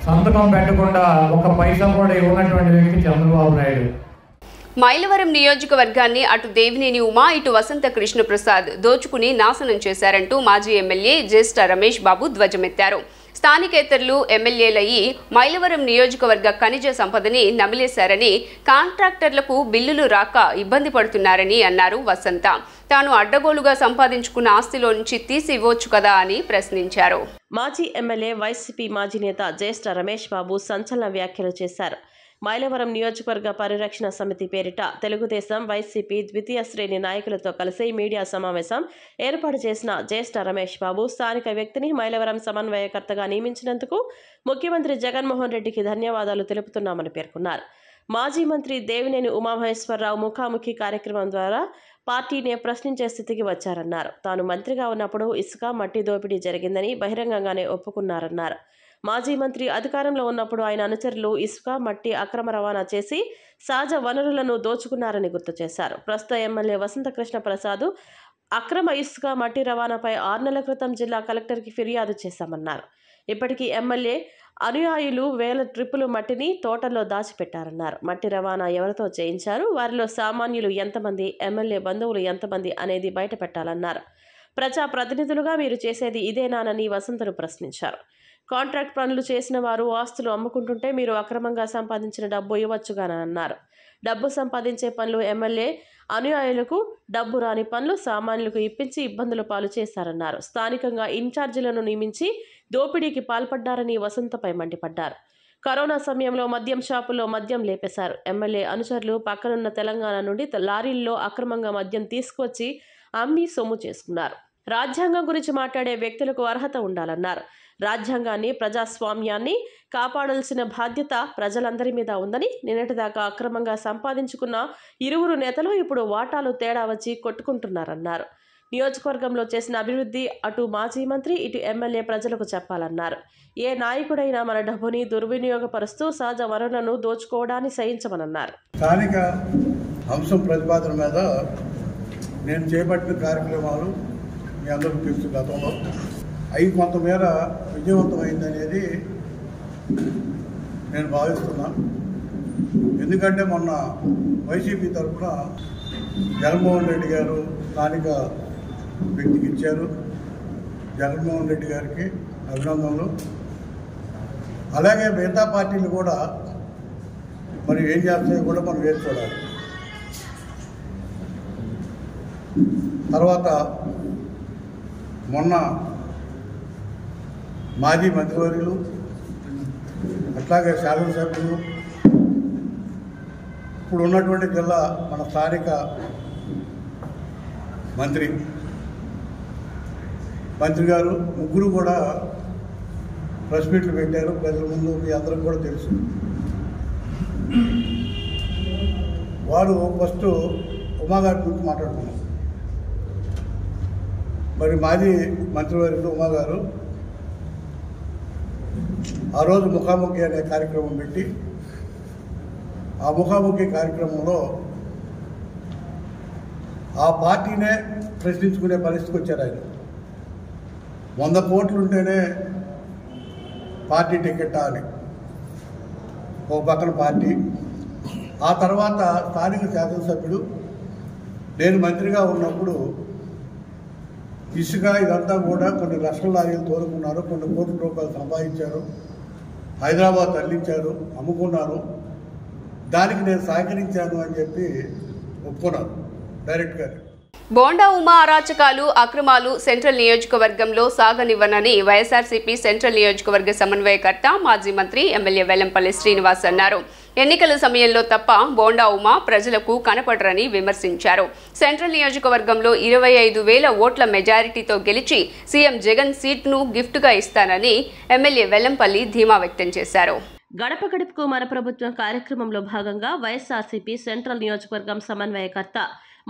సంతకం పెట్టకుండా 1 పైసా కూడా ఇవ్వనటువంటి వ్యక్తి చంద్రబాబు నాయుడు. మైలవరం నియోజకవర్గాన్ని అటు దేవినేని ఉమా, ఇటు వసంత కృష్ణప్రసాద్ దోచుకుని నాశనం చేశారంటూ మాజీ ఎమ్మెల్యే జ్యేష్ఠ రమేష్ బాబు ధ్వజమెత్తారు. స్థానికేతరులు ఎమ్మెల్యేలయ్యి మైలవరం నియోజకవర్గ ఖనిజ సంపదని నమిలేశారని, కాంట్రాక్టర్లకు బిల్లులు రాక ఇబ్బంది పడుతున్నారని అన్నారు వసంత. తాను అడ్డగోలుగా సంపాదించుకున్న ఆస్తిలో నుంచి తీసి ఇవ్వచ్చు కదా అని ప్రశ్నించారు. మాజీ ఎమ్మెల్యే వైసీపీ మాజీ నేత జ్యేష్ఠ రమేష్ బాబు సంచలన వ్యాఖ్యలు చేశారు. మైలవరం నియోజకవర్గ పరిరక్షణ సమితి పేరిట తెలుగుదేశం, వైసీపీ ద్వితీయ శ్రేణి నాయకులతో కలిసి మీడియా సమావేశం ఏర్పాటు చేసిన జ్యేష్ఠ రమేష్ బాబు స్థానిక వ్యక్తిని మైలవరం సమన్వయకర్తగా నియమించినందుకు ముఖ్యమంత్రి జగన్మోహన్ రెడ్డికి ధన్యవాదాలు తెలుపుతున్నామని పేర్కొన్నారు. మాజీ మంత్రి దేవినేని ఉమామహేశ్వరరావు ముఖాముఖి కార్యక్రమం ద్వారా పార్టీని ప్రశ్నించే స్థితికి వచ్చారన్నారు. తాను మంత్రిగా ఉన్నప్పుడు ఇసుక, మట్టి దోపిడీ జరిగిందని బహిరంగంగానే ఒప్పుకున్నారన్నారు. మాజీ మంత్రి అధికారంలో ఉన్నప్పుడు ఆయన అనుచరులు ఇసుక, మట్టి అక్రమ రవాణా చేసి సహజ వనరులను దోచుకున్నారని గుర్తు చేశారు. ప్రస్తుత ఎమ్మెల్యే వసంత కృష్ణప్రసాద్ అక్రమ ఇసుక, మట్టి రవాణాపై 6 నెలల క్రితం జిల్లా కలెక్టర్కి ఫిర్యాదు చేశామన్నారు. ఇప్పటికీ ఎమ్మెల్యే అనుయాయులు 1000 ట్రిప్పులు మట్టిని తోటల్లో దాచిపెట్టారన్నారు. మట్టి రవాణా ఎవరితో చేయించారు, వారిలో సామాన్యులు ఎంతమంది, ఎమ్మెల్యే బంధువులు ఎంతమంది అనేది బయట పెట్టాలన్నారు. ప్రజాప్రతినిధులుగా మీరు చేసేది ఇదేనానని వసంతను ప్రశ్నించారు. కాంట్రాక్ట్ పనులు చేసిన వారు ఆస్తులు అమ్ముకుంటుంటే మీరు అక్రమంగా సంపాదించిన డబ్బు ఇవ్వచ్చుగానని అన్నారు. డబ్బు సంపాదించే పనులు ఎమ్మెల్యే అనుయాయులకు, డబ్బు రాని పనులు సామాన్యులకు ఇప్పించి ఇబ్బందుల పాలు చేశారన్నారు. స్థానికంగా ఇన్ఛార్జీలను నియమించి దోపిడీకి పాల్పడ్డారని వసంతపై మండిపడ్డారు. కరోనా సమయంలో మద్యం షాపుల్లో మద్యం లేపేశారు. ఎమ్మెల్యే అనుచరులు పక్కనున్న తెలంగాణ నుండి లారీల్లో అక్రమంగా మద్యం తీసుకువచ్చి అమ్మి సొమ్ము చేసుకున్నారు. రాజ్యాంగం గురించి మాట్లాడే వ్యక్తులకు అర్హత ఉండాలన్నారు. రాజ్యాంగాన్ని, ప్రజాస్వామ్యాన్ని కాపాడాల్సిన బాధ్యత ప్రజలందరి మీద ఉందని, నిన్నటిదాకా అక్రమంగా సంపాదించుకున్న ఇరువురు నేతలు ఇప్పుడు వాటాలు తేడా వచ్చి కొట్టుకుంటున్నారన్నారు. నియోజకవర్గంలో చేసిన అభివృద్ధి అటు మాజీ మంత్రి, ఇటు ఎమ్మెల్యే ప్రజలకు చెప్పాలన్నారు. ఏ నాయకుడైనా మన డబ్బుని దుర్వినియోగపరుస్తూ సహజ వనరులను దోచుకోవడాన్ని సహించమన్నారు. స్థానిక అంశం ప్రతిపాదన మీద నేను చేపట్టిన కార్యక్రమాలు మీ అందరికీ తెలుసు. గతంలో అవి కొంతమేర విజయవంతమైందనేది నేను భావిస్తున్నాను. ఎందుకంటే మొన్న వైసీపీ తరఫున జగన్మోహన్ రెడ్డి గారు స్థానిక వ్యక్తికి ఇచ్చారు. జగన్మోహన్ రెడ్డి గారికి అభినందనలు. అలాగే మిగతా పార్టీలు కూడా మరి ఏం చేస్తాయో కూడా మనం వేచి చూడాలి. తర్వాత మొన్న మాజీ మంత్రివర్యులు, అట్లాగే శాసనసభ్యులు, ఇప్పుడు ఉన్నటువంటి జిల్లా మన స్థానిక మంత్రి గారు ముగ్గురు కూడా ప్రెస్ మీట్లు పెట్టారు. ప్రజల ముందు మీ అందరికి కూడా తెలుసు. వారు ఫస్ట్ ఉమాగారి గురించి మాట్లాడుకున్నారు. మరి మాజీ మంత్రివర్యులు ఉమాగారు ఆ రోజు ముఖాముఖి అనే కార్యక్రమం పెట్టి, ఆ ముఖాముఖి కార్యక్రమంలో ఆ పార్టీనే ప్రశ్నించుకునే పరిస్థితికి వచ్చారు. ఆయన 100 కోట్లు ఉంటేనే పార్టీ టికెట్టా అని ఒక పక్కన పార్టీ. ఆ తర్వాత స్థానిక శాసనసభ్యుడు నేను మంత్రిగా ఉన్నప్పుడు ఇసుక ఇదంతా కూడా కొన్ని లక్షల లారీలు తోలుకున్నారు, కొన్ని కోట్ల రూపాయలు సంపాదించారు, హైదరాబాద్ తరలించారు, అమ్ముకున్నారు. దానికి నేను సహకరించాను అని చెప్పి ఒప్పుకున్నాను డైరెక్ట్గా. బోండా ఉమా అరాచకాలు, అక్రమాలు సెంట్రల్ నియోజకవర్గంలో సాగనివ్వనని వైఎస్ఆర్సీపీ సెంట్రల్ నియోజకవర్గ సమన్వయకర్త, మాజీ మంత్రి, ఎమ్మెల్యే వెల్లంపల్లి శ్రీనివాస్ అన్నారు. ఎన్నికల సమయంలో తప్ప బోండా ఉమా ప్రజలకు కనపడరని విమర్శించారు. సెంట్రల్ నియోజకవర్గంలో 25,000 ఓట్ల మెజారిటీతో గెలిచి సీఎం జగన్ సీట్ను గిఫ్ట్గా ఇస్తానని ఎమ్మెల్యే వెల్లంపల్లి ధీమా వ్యక్తం చేశారు. గడప గడపకు మన ప్రభుత్వం కార్యక్రమంలో భాగంగా వైఎస్ఆర్సీపీ సెంట్రల్ నియోజకవర్గం సమన్వయకర్త,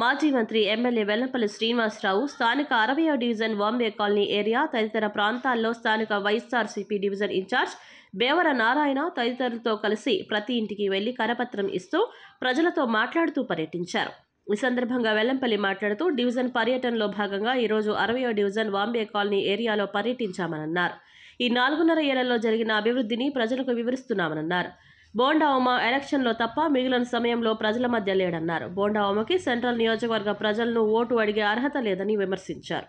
మాజీ మంత్రి, ఎమ్మెల్యే వెల్లంపల్లి శ్రీనివాసరావు స్థానిక 60వ డివిజన్ బాంబే కాలనీ ఏరియా తదితర ప్రాంతాల్లో స్థానిక వైఎస్ఆర్సీపీ డివిజన్ ఇన్ఛార్జ్ బేవర నారాయణ తదితరులతో కలిసి ప్రతి ఇంటికి వెళ్లి కరపత్రం ఇస్తూ ప్రజలతో మాట్లాడుతూ పర్యటించారు. ఈ సందర్భంగా వెల్లంపల్లి మాట్లాడుతూ డివిజన్ పర్యటనలో భాగంగా ఈరోజు 60వ డివిజన్ బాంబే కాలనీ ఏరియాలో పర్యటించామన్నారు. ఈ 4.5 ఏళ్లలో జరిగిన అభివృద్ధిని ప్రజలకు వివరిస్తున్నామన్నారు. బోండా ఉమ ఎలక్షన్లో తప్ప మిగిలిన సమయంలో ప్రజల మధ్య లేడన్నారు. బోండా ఉమకి సెంట్రల్ నియోజకవర్గ ప్రజలను ఓటు అడిగే అర్హత లేదని విమర్శించారు.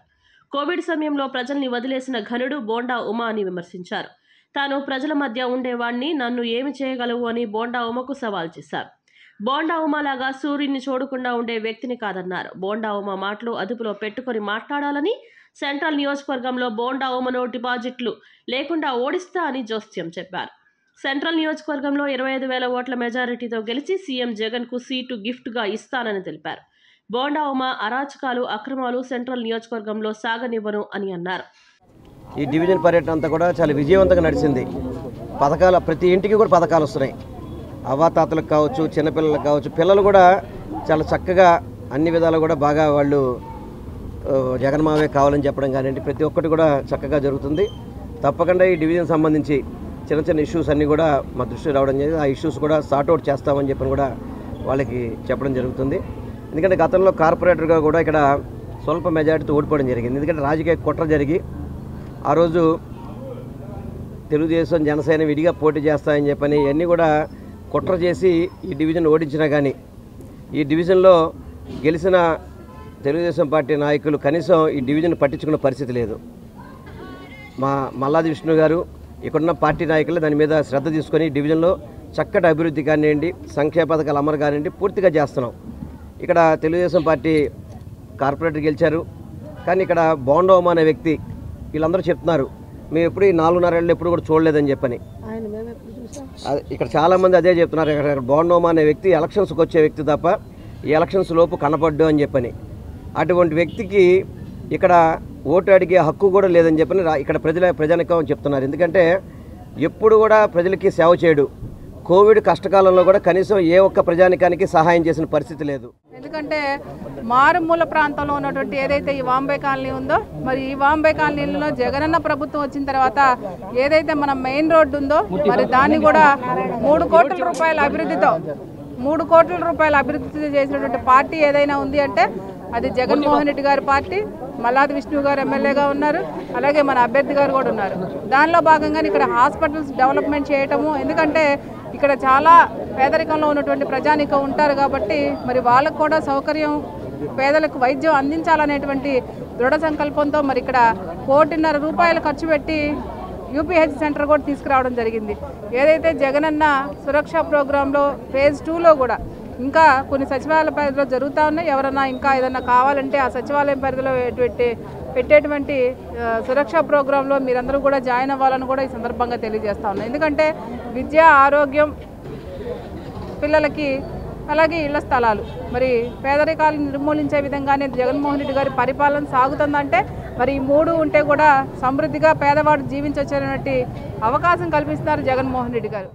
కోవిడ్ సమయంలో ప్రజల్ని వదిలేసిన ఘనుడు బోండా ఉమ అని విమర్శించారు. తాను ప్రజల మధ్య ఉండేవాణ్ణి, నన్ను ఏమి చేయగలవు అని బోండా ఉమకు సవాల్ చేశారు. బోండా ఉమలాగా సూర్యుని చూడకుండా ఉండే వ్యక్తిని కాదన్నారు. బోండా ఉమ మాటలు అదుపులో పెట్టుకొని మాట్లాడాలని, సెంట్రల్ నియోజకవర్గంలో బోండా ఉమను డిపాజిట్లు లేకుండా ఓడిస్తా అని జోస్యం చెప్పారు. సెంట్రల్ నియోజకవర్గంలో 25,000 ఓట్ల మెజారిటీతో గెలిచి సీఎం జగన్కు సీటు గిఫ్ట్గా ఇస్తానని తెలిపారు. బోండా ఉమ అరాచకాలు, అక్రమాలు సెంట్రల్ నియోజకవర్గంలో సాగనివ్వను అని అన్నారు. ఈ డివిజన్ పర్యటన అంతా కూడా చాలా విజయవంతంగా నడిచింది. పథకాలు ప్రతి ఇంటికి కూడా పథకాలు వస్తున్నాయి. అవ్వాతాతలకు కావచ్చు, చిన్నపిల్లలకు కావచ్చు, పిల్లలు కూడా చాలా చక్కగా అన్ని విధాలు కూడా బాగా వాళ్ళు జగన్మావే కావాలని చెప్పడం కానివ్వండి, ప్రతి ఒక్కటి కూడా చక్కగా జరుగుతుంది. తప్పకుండా ఈ డివిజన్ సంబంధించి చిన్న చిన్న ఇష్యూస్ అన్నీ కూడా మా దృష్టికి రావడం జరిగింది. ఆ ఇష్యూస్ కూడా సార్ట్అవుట్ చేస్తామని చెప్పని కూడా వాళ్ళకి చెప్పడం జరుగుతుంది. ఎందుకంటే గతంలో కార్పొరేటర్గా కూడా ఇక్కడ స్వల్ప మెజారిటీతో ఓడిపోవడం జరిగింది. ఎందుకంటే రాజకీయ కుట్ర జరిగి ఆ రోజు తెలుగుదేశం, జనసేన విడిగా పోటీ చేస్తాయని చెప్పని ఇవన్నీ కూడా కుట్ర చేసి ఈ డివిజన్ ఓడించినా కానీ ఈ డివిజన్లో గెలిచిన తెలుగుదేశం పార్టీ నాయకులు కనీసం ఈ డివిజన్ పట్టించుకున్న పరిస్థితి లేదు. మా మల్లాది విష్ణు గారు, ఇక్కడున్న పార్టీ నాయకులు దాని మీద శ్రద్ధ తీసుకొని డివిజన్లో చక్కటి అభివృద్ధి కానివ్వండి, సంక్షేమ పథకాలు అమలు కానివ్వండి పూర్తిగా చేస్తున్నాం. ఇక్కడ తెలుగుదేశం పార్టీ కార్పొరేటర్ గెలిచారు, కానీ ఇక్కడ బోండోమ అనే వ్యక్తి వీళ్ళందరూ చెప్తున్నారు మేము ఎప్పుడు ఈ 4.5 ఏళ్ళు ఎప్పుడు కూడా చూడలేదని చెప్పని. ఇక్కడ చాలామంది అదే చెప్తున్నారు. ఇక్కడ బోండోమ అనే వ్యక్తి ఎలక్షన్స్కి వచ్చే వ్యక్తి తప్ప ఈ ఎలక్షన్స్ లోపు కనపడ్డు అని చెప్పని. అటువంటి వ్యక్తికి ఇక్కడ ఓటు అడిగే హక్కు కూడా లేదని చెప్పని ఇక్కడ ప్రజానికం చెప్తున్నారు. ఎందుకంటే ఎప్పుడు కూడా ప్రజలకి సేవ చేయడు. కోవిడ్ కష్టకాలంలో కూడా కనీసం ఏ ఒక్క ప్రజానికానికి సహాయం చేసిన పరిస్థితి లేదు. ఎందుకంటే మారుమూల ప్రాంతంలో ఉన్నటువంటి ఏదైతే ఈ వాంబే కాలనీ ఉందో, మరి ఈ వాంబే కాలనీలో జగనన్న ప్రభుత్వం వచ్చిన తర్వాత ఏదైతే మన మెయిన్ రోడ్డు ఉందో మరి దాన్ని కూడా 3 కోట్ల రూపాయల అభివృద్ధితో 3 కోట్ల రూపాయల అభివృద్ధి చేసినటువంటి పార్టీ ఏదైనా ఉంది అంటే అది జగన్మోహన్ రెడ్డి గారి పార్టీ. మల్లాది విష్ణు గారు ఎమ్మెల్యేగా ఉన్నారు, అలాగే మన అభ్యర్థి గారు కూడా ఉన్నారు. దానిలో భాగంగానే ఇక్కడ హాస్పిటల్స్ డెవలప్మెంట్ చేయటము, ఎందుకంటే ఇక్కడ చాలా పేదరికంలో ఉన్నటువంటి ప్రజానికం ఉంటారు కాబట్టి మరి వాళ్ళకు కూడా సౌకర్యం, పేదలకు వైద్యం అందించాలనేటువంటి దృఢ సంకల్పంతో మరి ఇక్కడ 1.5 కోట్ల ఖర్చు పెట్టి యూపీహెచ్ సెంటర్ కూడా తీసుకురావడం జరిగింది. ఏదైతే జగనన్న సురక్ష ప్రోగ్రాంలో ఫేజ్ 2లో కూడా ఇంకా కొన్ని సచివాలయ పరిధిలో జరుగుతూ ఉన్నాయి. ఎవరన్నా ఇంకా ఏదన్నా కావాలంటే ఆ సచివాలయం పరిధిలో పెట్టేటువంటి సురక్ష ప్రోగ్రాంలో మీరందరూ కూడా జాయిన్ అవ్వాలని కూడా ఈ సందర్భంగా తెలియజేస్తా ఉన్నాం. ఎందుకంటే విద్య, ఆరోగ్యం, పిల్లలకి, అలాగే ఇళ్ల స్థలాలు, మరి పేదరికాలను నిర్మూలించే విధంగానే జగన్మోహన్ రెడ్డి గారి పరిపాలన సాగుతుందంటే మరి ఈ 3 ఉంటే కూడా సమృద్ధిగా పేదవాడు జీవించొచ్చే అవకాశం కల్పిస్తున్నారు జగన్మోహన్ రెడ్డి గారు.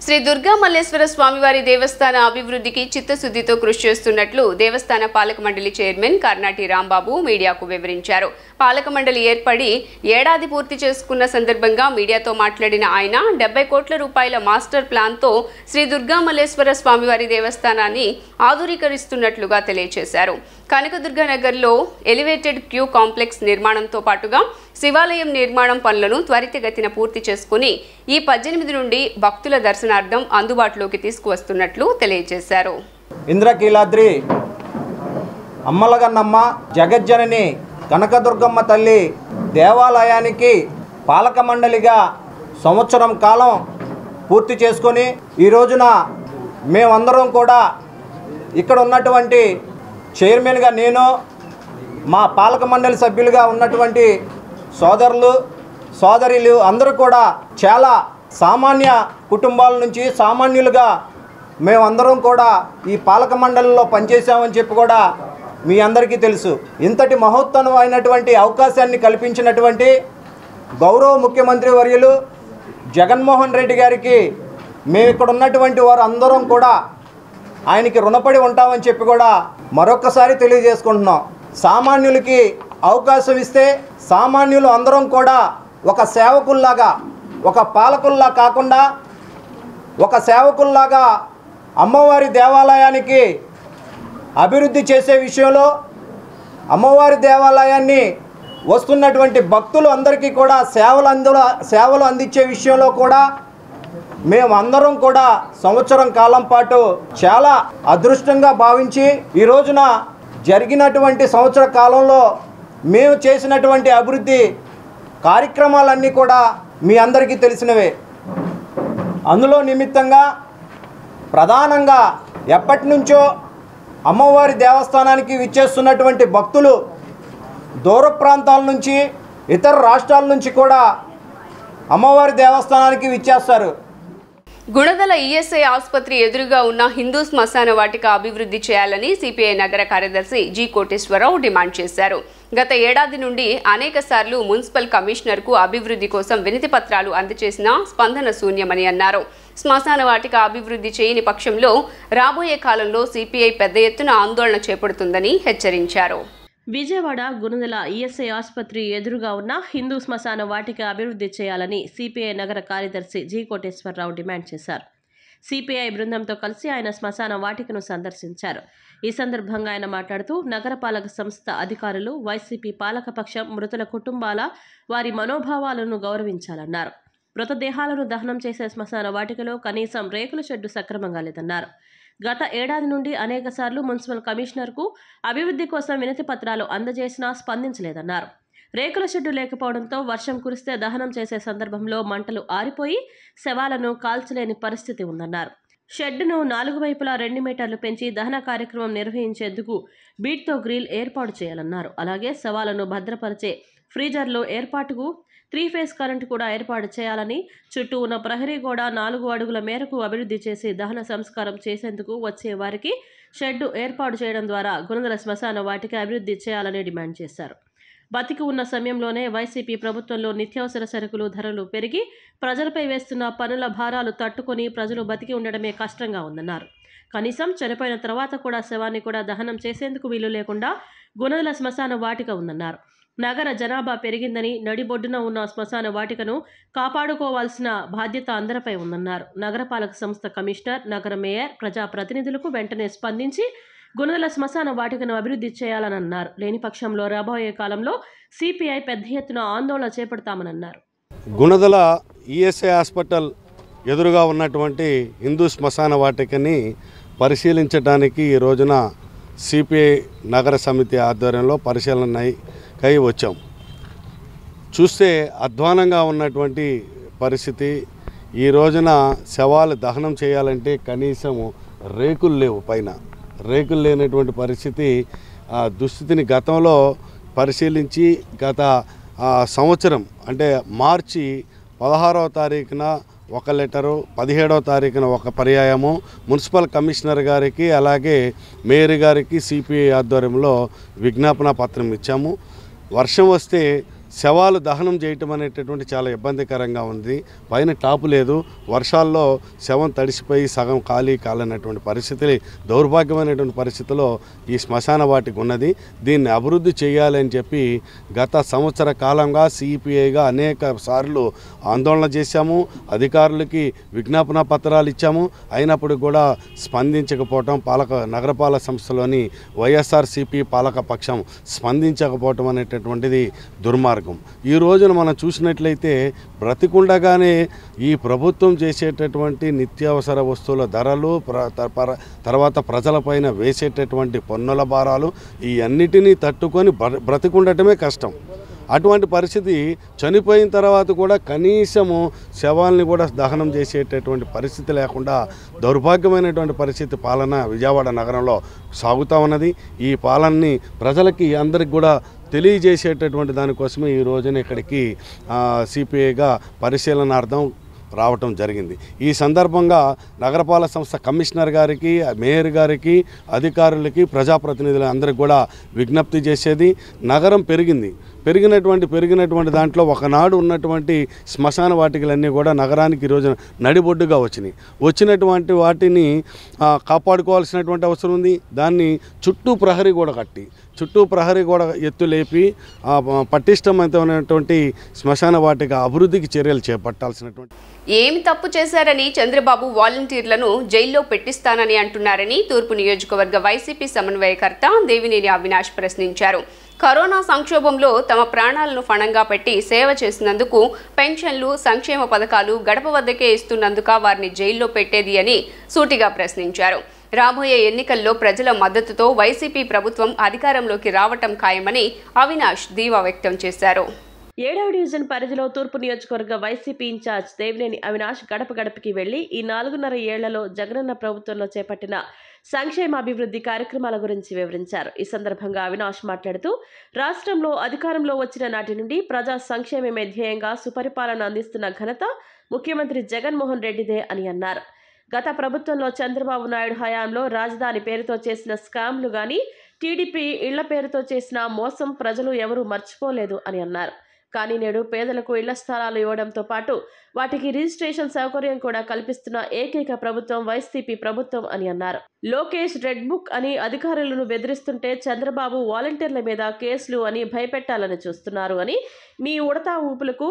శ్రీ దుర్గా మల్లేశ్వర స్వామివారి దేవస్థాన అభివృద్ధికి చిత్తశుద్ధితో కృషి చేస్తున్నట్లు దేవస్థాన పాలక మండలి చైర్మన్ కర్నాటి రాంబాబు మీడియాకు వివరించారు. పాలక మండలి ఏర్పడి ఏడాది పూర్తి చేసుకున్న సందర్భంగా మీడియాతో మాట్లాడిన ఆయన 70 కోట్ల రూపాయల మాస్టర్ ప్లాన్తో శ్రీ దుర్గా మల్లేశ్వర స్వామివారి దేవస్థానాన్ని ఆధునీకరిస్తున్నట్లుగా తెలియజేశారు. కనకదుర్గ నగర్లో ఎలివేటెడ్ క్యూ కాంప్లెక్స్ నిర్మాణంతో పాటుగా శివాలయం నిర్మాణం పనులను త్వరితగతిన పూర్తి చేసుకుని ఈ 18 నుండి భక్తుల దర్శనార్థం అందుబాటులోకి తీసుకువస్తున్నట్లు తెలియజేశారు. ఇంద్రకీలాద్రి అమ్మలగన్నమ్మ జగజ్జనని కనకదుర్గమ్మ తల్లి దేవాలయానికి పాలక మండలిగా సంవత్సరం కాలం పూర్తి చేసుకొని ఈ రోజున మేమందరం కూడా ఇక్కడ ఉన్నటువంటి చైర్మన్గా నేను, మా పాలక మండలి సభ్యులుగా ఉన్నటువంటి సోదరులు సోదరులు అందరూ కూడా చాలా సామాన్య కుటుంబాల నుంచి సామాన్యులుగా మేమందరం కూడా ఈ పాలక మండలిలో పనిచేసామని చెప్పి కూడా మీ అందరికీ తెలుసు. ఇంతటి మహోత్తరమైనటువంటి అవకాశాన్ని కల్పించినటువంటి గౌరవ ముఖ్యమంత్రి వర్యులు జగన్మోహన్ రెడ్డి గారికి మేము ఇక్కడ ఉన్నటువంటి వారు అందరం కూడా ఆయనకి రుణపడి ఉంటామని చెప్పి కూడా మరొక్కసారి తెలియజేసుకుంటున్నాం. సామాన్యులకి అవకాశం ఇస్తే సామాన్యులు అందరం కూడా ఒక సేవకుల్లాగా, ఒక పాలకుల్లా కాకుండా ఒక సేవకుల్లాగా అమ్మవారి దేవాలయానికి అభివృద్ధి చేసే విషయంలో, అమ్మవారి దేవాలయాన్ని వస్తున్నటువంటి భక్తులు అందరికీ కూడా సేవలు అందించే విషయంలో కూడా మేమందరం కూడా సంవత్సరం కాలం పాటు చాలా అదృష్టంగా భావించి ఈ రోజున జరిగినటువంటి సంవత్సర కాలంలో మేము చేసినటువంటి అభివృద్ధి కార్యక్రమాలన్నీ కూడా మీ అందరికీ తెలిసినవే. అందులో నిమిత్తంగా ప్రధానంగా ఎప్పటి నుంచో అమ్మవారి దేవస్థానానికి విచ్చేస్తున్నటువంటి భక్తులు దూర ప్రాంతాల నుంచి, ఇతర రాష్ట్రాల నుంచి కూడా అమ్మవారి దేవస్థానానికి విచ్చేస్తారు. గుణదల ఈఎస్ఐ ఆసుపత్రి ఎదురుగా ఉన్న హిందూ శ్మశాన వాటిక అభివృద్ధి చేయాలని సిపిఐ నగర కార్యదర్శి జి కోటేశ్వరరావు డిమాండ్ చేశారు. గత ఏడాది నుండి అనేక సార్లు మున్సిపల్ కమిషనర్కు అభివృద్ధి కోసం వినతి పత్రాలు అందజేసినా స్పందన శూన్యమని అన్నారు. శ్మశాన వాటిక అభివృద్ధి చేయని పక్షంలో రాబోయే కాలంలో సిపిఐ పెద్ద ఎత్తున ఆందోళన చేపడుతుందని హెచ్చరించారు. విజయవాడ గుణదల ఈఎస్ఐ ఆసుపత్రి ఎదురుగా ఉన్న హిందూ శ్మశాన వాటిక అభివృద్ధి చేయాలని సిపిఐ నగర కార్యదర్శి జి కోటేశ్వరరావు డిమాండ్ చేశారు. సిపిఐ బృందంతో కలిసి ఆయన శ్మశాన వాటికను సందర్శించారు. ఈ సందర్భంగా ఆయన మాట్లాడుతూ నగరపాలక సంస్థ అధికారులు, వైసీపీ పాలకపక్షం మృతుల కుటుంబాల వారి మనోభావాలను గౌరవించాలన్నారు. మృతదేహాలను దహనం చేసే శ్మశాన వాటికలో కనీసం రేకుల షెడ్డు సక్రమంగా లేదన్నారు. గత ఏడాది నుండి అనేకసార్లు మున్సిపల్ కమిషనర్కు అభివృద్ధి కోసం వినతి పత్రాలు అందజేసినా స్పందించలేదన్నారు. రేకుల షెడ్డు లేకపోవడంతో వర్షం కురిస్తే దహనం చేసే సందర్భంలో మంటలు ఆరిపోయి శవాలను కాల్చలేని పరిస్థితి ఉందన్నారు. షెడ్డును 4 వైపులా 2 మీటర్లు పెంచి దహన కార్యక్రమం నిర్వహించేందుకు బీట్తో గ్రిల్ ఏర్పాటు చేయాలన్నారు. అలాగే శవాలను భద్రపరిచే ఫ్రీజర్లో ఏర్పాటుకు 3 ఫేజ్ కరెంటు కూడా ఏర్పాటు చేయాలని, చుట్టూ ఉన్న ప్రహరీ గోడ 4 అడుగుల మేరకు అభివృద్ధి చేసి దహన సంస్కారం చేసేందుకు వచ్చే వారికి షెడ్డు ఏర్పాటు చేయడం ద్వారా గుణదల శ్మశాన వాటిక అభివృద్ధి చేయాలని డిమాండ్ చేశారు. బతికి ఉన్న సమయంలోనే వైసీపీ ప్రభుత్వంలో నిత్యావసర సరుకులు ధరలు పెరిగి ప్రజలపై వేస్తున్న పనుల భారాలు తట్టుకొని ప్రజలు బతికి ఉండడమే కష్టంగా ఉందన్నారు. కనీసం చనిపోయిన తర్వాత కూడా శవాన్ని కూడా దహనం చేసేందుకు వీలు లేకుండా గుణదల శ్మశాన వాటిక ఉందన్నారు. నగర జనాభా పెరిగిందని నడిబొడ్డున ఉన్న శ్మశాన వాటికను కాపాడుకోవాల్సిన బాధ్యత అందరిపై ఉందన్నారు. నగరపాలక సంస్థ కమిషనర్, నగర మేయర్, ప్రజాప్రతినిధులకు వెంటనే స్పందించి గుణదల శ్మశాన వాటికను అభివృద్ధి చేయాలని అన్నారు. లేని పక్షంలో రాబోయే కాలంలో సిపిఐ పెద్ద ఎత్తున ఆందోళన చేపడతామన్నారు. గుణదల ఈఎస్ఐ హాస్పిటల్ ఎదురుగా ఉన్నటువంటి హిందూ శ్మశాన వాటికని పరిశీలించడానికి ఈ రోజున సిపిఐ నగర సమితి ఆధ్వర్యంలో పరిశీలనకై వచ్చాం. చూస్తే అధ్వానంగా ఉన్నటువంటి పరిస్థితి. ఈ రోజున శవాలు దహనం చేయాలంటే కనీసం రేకులు లేవు, పైన రేకులు లేనటువంటి పరిస్థితి. దుస్థితిని గతంలో పరిశీలించి గత సంవత్సరం అంటే మార్చి 16వ తారీఖున ఒక లెటరు, 17వ తారీఖున ఒక పర్యాయము మున్సిపల్ కమిషనర్ గారికి అలాగే మేయర్ గారికి సిపిఐ ఆధ్వర్యంలో విజ్ఞాపన పత్రం ఇచ్చాము. వర్షం వస్తే శవాలు దహనం చేయటం అనేటటువంటి చాలా ఇబ్బందికరంగా ఉంది. పైన టాపు లేదు. వర్షాల్లో శవం తడిసిపోయి సగం కాలనటువంటి పరిస్థితి, దౌర్భాగ్యమైనటువంటి పరిస్థితిలో ఈ శ్మశాన వాటిక ఉన్నది. దీన్ని అభివృద్ధి చేయాలని చెప్పి గత సంవత్సర కాలంగా సిపిఐగా అనేక సార్లు ఆందోళన చేశాము. అధికారులకి విజ్ఞాపన పత్రాలు ఇచ్చాము. అయినప్పుడు కూడా స్పందించకపోవటం, నగరపాలక సంస్థలోని వైఎస్ఆర్సీపీ పాలక పక్షం స్పందించకపోవటం అనేటటువంటిది దుర్మార్గం. ఈ రోజున మనం చూసినట్లయితే బ్రతికుండగానే ఈ ప్రభుత్వం చేసేటటువంటి నిత్యావసర వస్తువుల ధరలు, తర్వాత ప్రజలపైన వేసేటటువంటి పన్నుల భారాలు, ఈ అన్నిటినీ తట్టుకొని బ్రతికుండటమే కష్టం. అటువంటి పరిస్థితి చనిపోయిన తర్వాత కూడా కనీసము శవాల్ని కూడా దహనం చేసేటటువంటి పరిస్థితి లేకుండా దౌర్భాగ్యమైనటువంటి పరిస్థితి పాలన విజయవాడ నగరంలో సాగుతూ ఉన్నది. ఈ పాలనని ప్రజలకి అందరికి కూడా తెలియజేసేటటువంటి దానికోసమే ఈ రోజున ఇక్కడికి సిపిఐగా పరిశీలనార్థం రావటం జరిగింది. ఈ సందర్భంగా నగరపాలక సంస్థ కమిషనర్ గారికి, మేయర్ గారికి, అధికారులకి, ప్రజాప్రతినిధులు అందరికి కూడా విజ్ఞప్తి చేసేది, నగరం పెరిగినటువంటి దాంట్లో ఒకనాడు ఉన్నటువంటి శ్మశాన వాటికలన్నీ కూడా నగరానికి ఈరోజు నడిబొడ్డుగా వచ్చినటువంటి వాటిని కాపాడుకోవాల్సినటువంటి అవసరం ఉంది. దాన్ని చుట్టూ ప్రహరీ గోడ ఎత్తు లేపి పటిష్టమైనటువంటి శ్మశాన వాటిక అభివృద్ధికి చర్యలు చేపట్టాల్సినటువంటి. ఏమి తప్పు చేశారని చంద్రబాబు వాలంటీర్లను జైల్లో పెట్టిస్తానని అంటున్నారని తూర్పు నియోజకవర్గ వైసీపీ సమన్వయకర్త దేవినేని అవినాష్ ప్రశ్నించారు. కరోనా సంక్షోభంలో తమ ప్రాణాలను ఫణంగా పెట్టి సేవ చేసినందుకు పెన్షన్లు, సంక్షేమ పథకాలు గడప వద్దకే ఇస్తున్నందుక వారిని జైల్లో పెట్టేది అని సూటిగా ప్రశ్నించారు. రాబోయే ఎన్నికల్లో ప్రజల మద్దతుతో వైసీపీ ప్రభుత్వం అధికారంలోకి రావటం ఖాయమని అవినాష్ ధీమా వ్యక్తం చేశారు. 7వ డివిజన్ పరిధిలో తూర్పు నియోజకవర్గ వైసీపీ ఇన్ఛార్జ్ దేవినేని అవినాష్ గడప గడపకి వెళ్లి ఈ 4.5 ఏళ్లలో జగనన్న ప్రభుత్వంలో చేపట్టిన సంక్షేమాభివృద్ధి కార్యక్రమాల గురించి వివరించారు. ఈ సందర్భంగా అవినాష్ మాట్లాడుతూ రాష్ట్రంలో అధికారంలో వచ్చిన నాటి నుండి ప్రజా సంక్షేమమే ధ్యేయంగా సుపరిపాలన అందిస్తున్న ఘనత ముఖ్యమంత్రి జగన్మోహన్ రెడ్డిదే అని అన్నారు. గత ప్రభుత్వంలో చంద్రబాబు నాయుడు హయాంలో రాజధాని పేరుతో చేసిన స్కామ్లు గాని, టీడీపీ ఇళ్ల పేరుతో చేసిన మోసం ప్రజలు ఎవరూ మర్చిపోలేదు అని అన్నారు. కానీ నేడు పేదలకు ఇళ్ల స్థలాలు ఇవ్వడంతో పాటు వాటికి రిజిస్ట్రేషన్ సౌకర్యం కూడా కల్పిస్తున్న ఏకైక ప్రభుత్వం వైసీపీ ప్రభుత్వం అని అన్నారు. లోకేష్ రెడ్ బుక్ అని అధికారులను బెదిరిస్తుంటే చంద్రబాబు వాలంటీర్ల మీద కేసులు అని భయపెట్టాలని చూస్తున్నారు అని, మీ ఉడతా ఊపులకు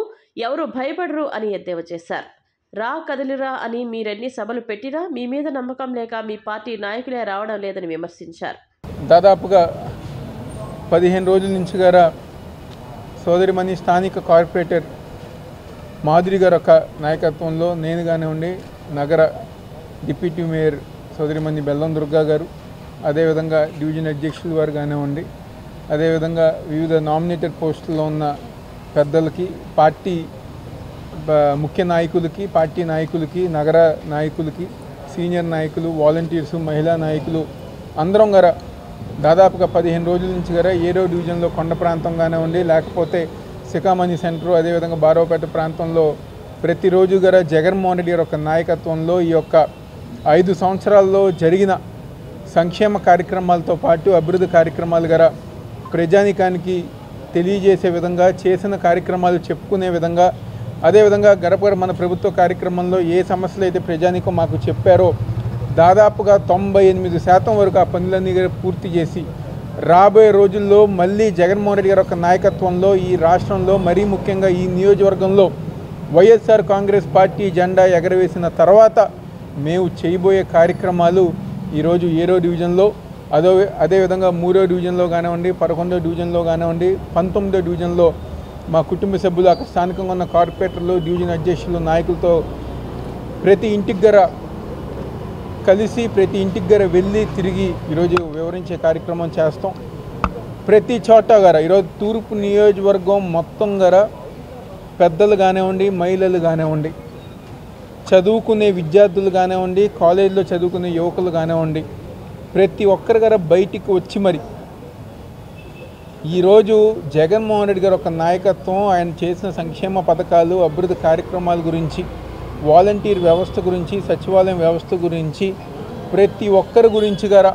ఎవరు భయపడరు అని ఎద్దేవా చేశారు. రా కదిలిరా అని మీరెన్ని సభలు పెట్టినా మీ మీద నమ్మకం లేక మీ పార్టీ నాయకులే రావడం లేదని విమర్శించారు. దాదాపుగా 15 రోజుల నుంచి గారా సోదరిమణి స్థానిక కార్పొరేటర్ మాధురి గారు ఒక నాయకత్వంలో నేను కానివ్వండి, నగర డిప్యూటీ మేయర్ సోదరిమణి బెల్లం దుర్గా గారు, అదేవిధంగా డివిజన్ అధ్యక్షులు వారు కానివ్వండి, అదేవిధంగా వివిధ నామినేటెడ్ పోస్టుల్లో ఉన్న పెద్దలకి, పార్టీ ముఖ్య నాయకులకి, పార్టీ నాయకులకి, నగర నాయకులకి, సీనియర్ నాయకులు, వాలంటీర్స్, మహిళా నాయకులు అందరం గారా దాదాపుగా 15 రోజుల నుంచి గారా 7వ డివిజన్లో కొండ ప్రాంతంగానే ఉండి, లేకపోతే సికామణి సెంటర్, అదేవిధంగా బారావుపేట ప్రాంతంలో ప్రతిరోజు గారా జగన్మోహన్ రెడ్డి గారి యొక్క నాయకత్వంలో ఈ యొక్క 5 సంవత్సరాల్లో జరిగిన సంక్షేమ కార్యక్రమాలతో పాటు అభివృద్ధి కార్యక్రమాలు గారా ప్రజానికానికి తెలియజేసే విధంగా, చేసిన కార్యక్రమాలు చెప్పుకునే విధంగా, అదేవిధంగా గడప మన ప్రభుత్వ కార్యక్రమంలో ఏ సమస్యలు అయితే ప్రజానికం మాకు చెప్పారో దాదాపుగా 98% వరకు ఆ పనులన్నీ పూర్తి చేసి రాబోయే రోజుల్లో మళ్ళీ జగన్మోహన్ రెడ్డి గారి యొక్క నాయకత్వంలో ఈ రాష్ట్రంలో, మరీ ముఖ్యంగా ఈ నియోజకవర్గంలో వైఎస్ఆర్ కాంగ్రెస్ పార్టీ జెండా ఎగరవేసిన తర్వాత మేము చేయబోయే కార్యక్రమాలు ఈరోజు 7వ డివిజన్లో, అదేవిధంగా 3వ డివిజన్లో కానివ్వండి, 11వ డివిజన్లో కానివ్వండి, 19వ డివిజన్లో మా కుటుంబ సభ్యులు, అక్కడ స్థానికంగా ఉన్న కార్పొరేటర్లు, డివిజన్ అధ్యక్షులు, నాయకులతో ప్రతి ఇంటికి గర కలిసి, ప్రతి ఇంటికి గర వెళ్ళి తిరిగి ఈరోజు వివరించే కార్యక్రమం చేస్తాం. ప్రతి చోట గర ఈరోజు తూర్పు నియోజకవర్గం మొత్తం గర పెద్దలు కానివ్వండి, మహిళలు కానివ్వండి, చదువుకునే విద్యార్థులు కానివ్వండి, కాలేజీలో చదువుకునే యువకులు కానివ్వండి, ప్రతి ఒక్కరి గారు బయటికి వచ్చి మరి ఈరోజు జగన్మోహన్ రెడ్డి గారి ఒక నాయకత్వం, ఆయన చేసిన సంక్షేమ పథకాలు, అభివృద్ధి కార్యక్రమాల గురించి, వాలంటీర్ వ్యవస్థ గురించి, సచివాలయం వ్యవస్థ గురించి, ప్రతి ఒక్కరి గురించి గారా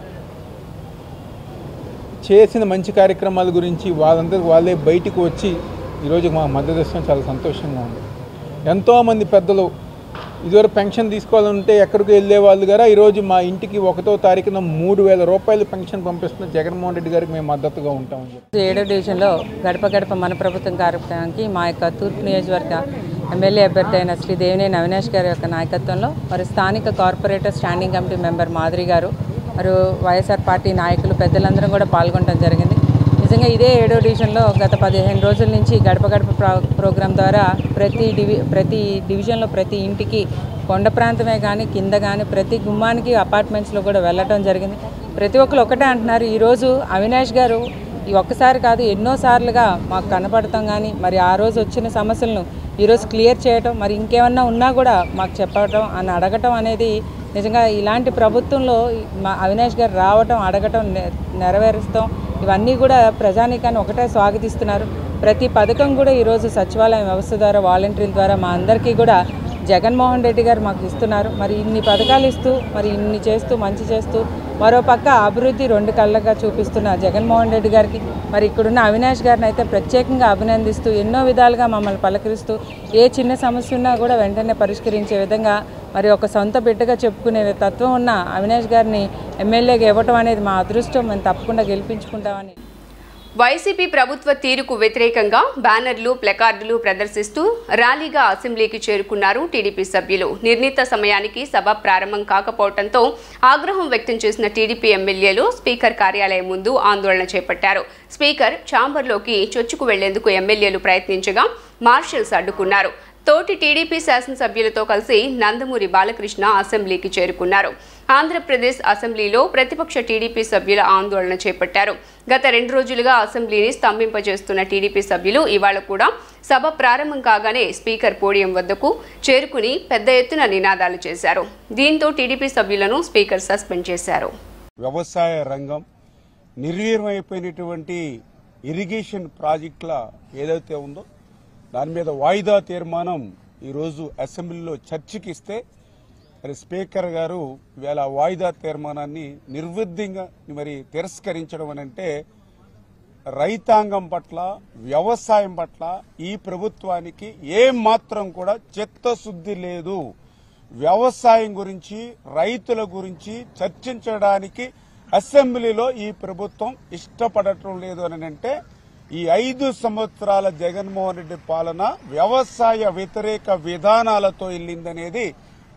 చేసిన మంచి కార్యక్రమాల గురించి వాళ్ళందరూ వాళ్ళే బయటికి వచ్చి ఈరోజు మా మద్దతు చాలా సంతోషంగా ఉంది. ఎంతోమంది పెద్దలు ఇదివరకు పెన్షన్ తీసుకోవాలంటే ఎక్కడికి వెళ్ళే వాళ్ళు గారా ఈరోజు మా ఇంటికి 1వ తారీఖున 3,000 రూపాయలు పెన్షన్ పంపిస్తున్న జగన్మోహన్ రెడ్డి గారికి మేము మద్దతుగా ఉంటామని చెప్పి 7వ డివిజన్లో గడప గడప మన ప్రభుత్వం కార్యక్రమానికి మా యొక్క తూర్పు నియోజకవర్గ ఎమ్మెల్యే అభ్యర్థి అయిన శ్రీ దేవినేని అవినాష్ గారి యొక్క నాయకత్వంలో మరి స్థానిక corporator standing committee member Madhuri గారు, మరి వైఎస్ఆర్ పార్టీ నాయకులు, పెద్దలందరం కూడా పాల్గొనడం జరిగింది. నిజంగా ఇదే 7వ డివిజన్లో గత 15 రోజుల నుంచి గడప గడప ప్రోగ్రాం ద్వారా ప్రతి డివిజన్లో ప్రతి ఇంటికి, కొండ ప్రాంతమే కానీ కింద కానీ ప్రతి గుమ్మానికి అపార్ట్మెంట్స్లో కూడా వెళ్ళటం జరిగింది. ప్రతి ఒక్కరు ఒకటే అంటున్నారు, ఈరోజు అవినాష్ గారు ఈ ఒక్కసారి కాదు ఎన్నోసార్లుగా మాకు కనపడతాం, కానీ మరి ఆ రోజు వచ్చిన సమస్యలను ఈరోజు క్లియర్ చేయటం, మరి ఇంకేమన్నా ఉన్నా కూడా మాకు చెప్పటం అని అడగటం అనేది నిజంగా ఇలాంటి ప్రభుత్వంలో మా అవినాష్ గారు రావటం, అడగటం, నెరవేరుస్తాం ఇవన్నీ కూడా ప్రజానీకాన్ని ఒకటే స్వాగతిస్తున్నారు. ప్రతి పథకం కూడా ఈరోజు సచివాలయం వ్యవస్థ ద్వారా, వాలంటీర్ల ద్వారా మా అందరికీ కూడా జగన్మోహన్ రెడ్డి గారు మాకు ఇస్తున్నారు. మరి ఇన్ని పథకాలు ఇస్తూ, మరి ఇన్ని చేస్తూ, మంచి చేస్తూ, మరోపక్క అభివృద్ధి 2 కళ్ళగా చూపిస్తున్న జగన్మోహన్ రెడ్డి గారికి, మరి ఇక్కడున్న అవినాష్ గారిని అయితే ప్రత్యేకంగా అభినందిస్తూ, ఎన్నో విధాలుగా మమ్మల్ని పలకరిస్తూ, ఏ చిన్న సమస్య ఉన్నా కూడా వెంటనే పరిష్కరించే విధంగా, మరి ఒక సొంత బిడ్డగా చెప్పుకునే తత్వం ఉన్న అవినాష్ గారిని ఎమ్మెల్యేగా ఇవ్వటం అనేది మా అదృష్టం. మేము తప్పకుండా గెలిపించుకుంటామని. వైసీపీ ప్రభుత్వ తీరుకు వ్యతిరేకంగా బ్యానర్లు, ప్లకార్డులు ప్రదర్శిస్తూ ర్యాలీగా అసెంబ్లీకి చేరుకున్నారు టీడీపీ సభ్యులు. నిర్ణీత సమయానికి సభ ప్రారంభం కాకపోవడంతో ఆగ్రహం వ్యక్తం చేసిన టీడీపీ ఎమ్మెల్యేలు స్పీకర్ కార్యాలయం ముందు ఆందోళన చేపట్టారు. స్పీకర్ ఛాంబర్లోకి చొచ్చుకు వెళ్లేందుకు ఎమ్మెల్యేలు ప్రయత్నించగా మార్షల్స్ అడ్డుకున్నారు. తోటి టీడీపీ శాసనసభ్యులతో కలిసి నందమూరి బాలకృష్ణ అసెంబ్లీకి చేరుకున్నారు. ఆంధ్రప్రదేశ్ అసెంబ్లీలో ప్రతిపక్ష టీడీపీ సభ్యుల ఆందోళన చేపట్టారు. గత 2 రోజులుగా అసెంబ్లీని స్తంభింపజేస్తున్న టీడీపీ సభ్యులు ఇవాళ కూడా సభ ప్రారంభం కాగానే స్పీకర్ పోడియం వద్దకు చేరుకుని పెద్ద ఎత్తున నినాదాలు చేశారు. దీంతో టీడీపీ సభ్యులను స్పీకర్ సస్పెండ్ చేశారు. వ్యవసాయ రంగం నిర్వీర్యమైపోయినటువంటి ఇరిగేషన్ ప్రాజెక్టుల ఏదైతే ఉందో దాని మీద వాయిదా తీర్మానం ఈరోజు అసెంబ్లీలో చర్చకి ఇస్తే మరి స్పీకర్ గారు ఇవాళ వాయిదా తీర్మానాన్ని నిర్విఘ్నంగా మరి తిరస్కరించడం అనంటే రైతాంగం పట్ల, వ్యవసాయం పట్ల ఈ ప్రభుత్వానికి ఏమాత్రం కూడా చిత్తశుద్ధి లేదు. వ్యవసాయం గురించి, రైతుల గురించి చర్చించడానికి అసెంబ్లీలో ఈ ప్రభుత్వం ఇష్టపడటం లేదు అని అంటే ఈ 5 సంవత్సరాల జగన్మోహన్ రెడ్డి పాలన వ్యవసాయ వ్యతిరేక విధానాలతో వెళ్ళిందనేది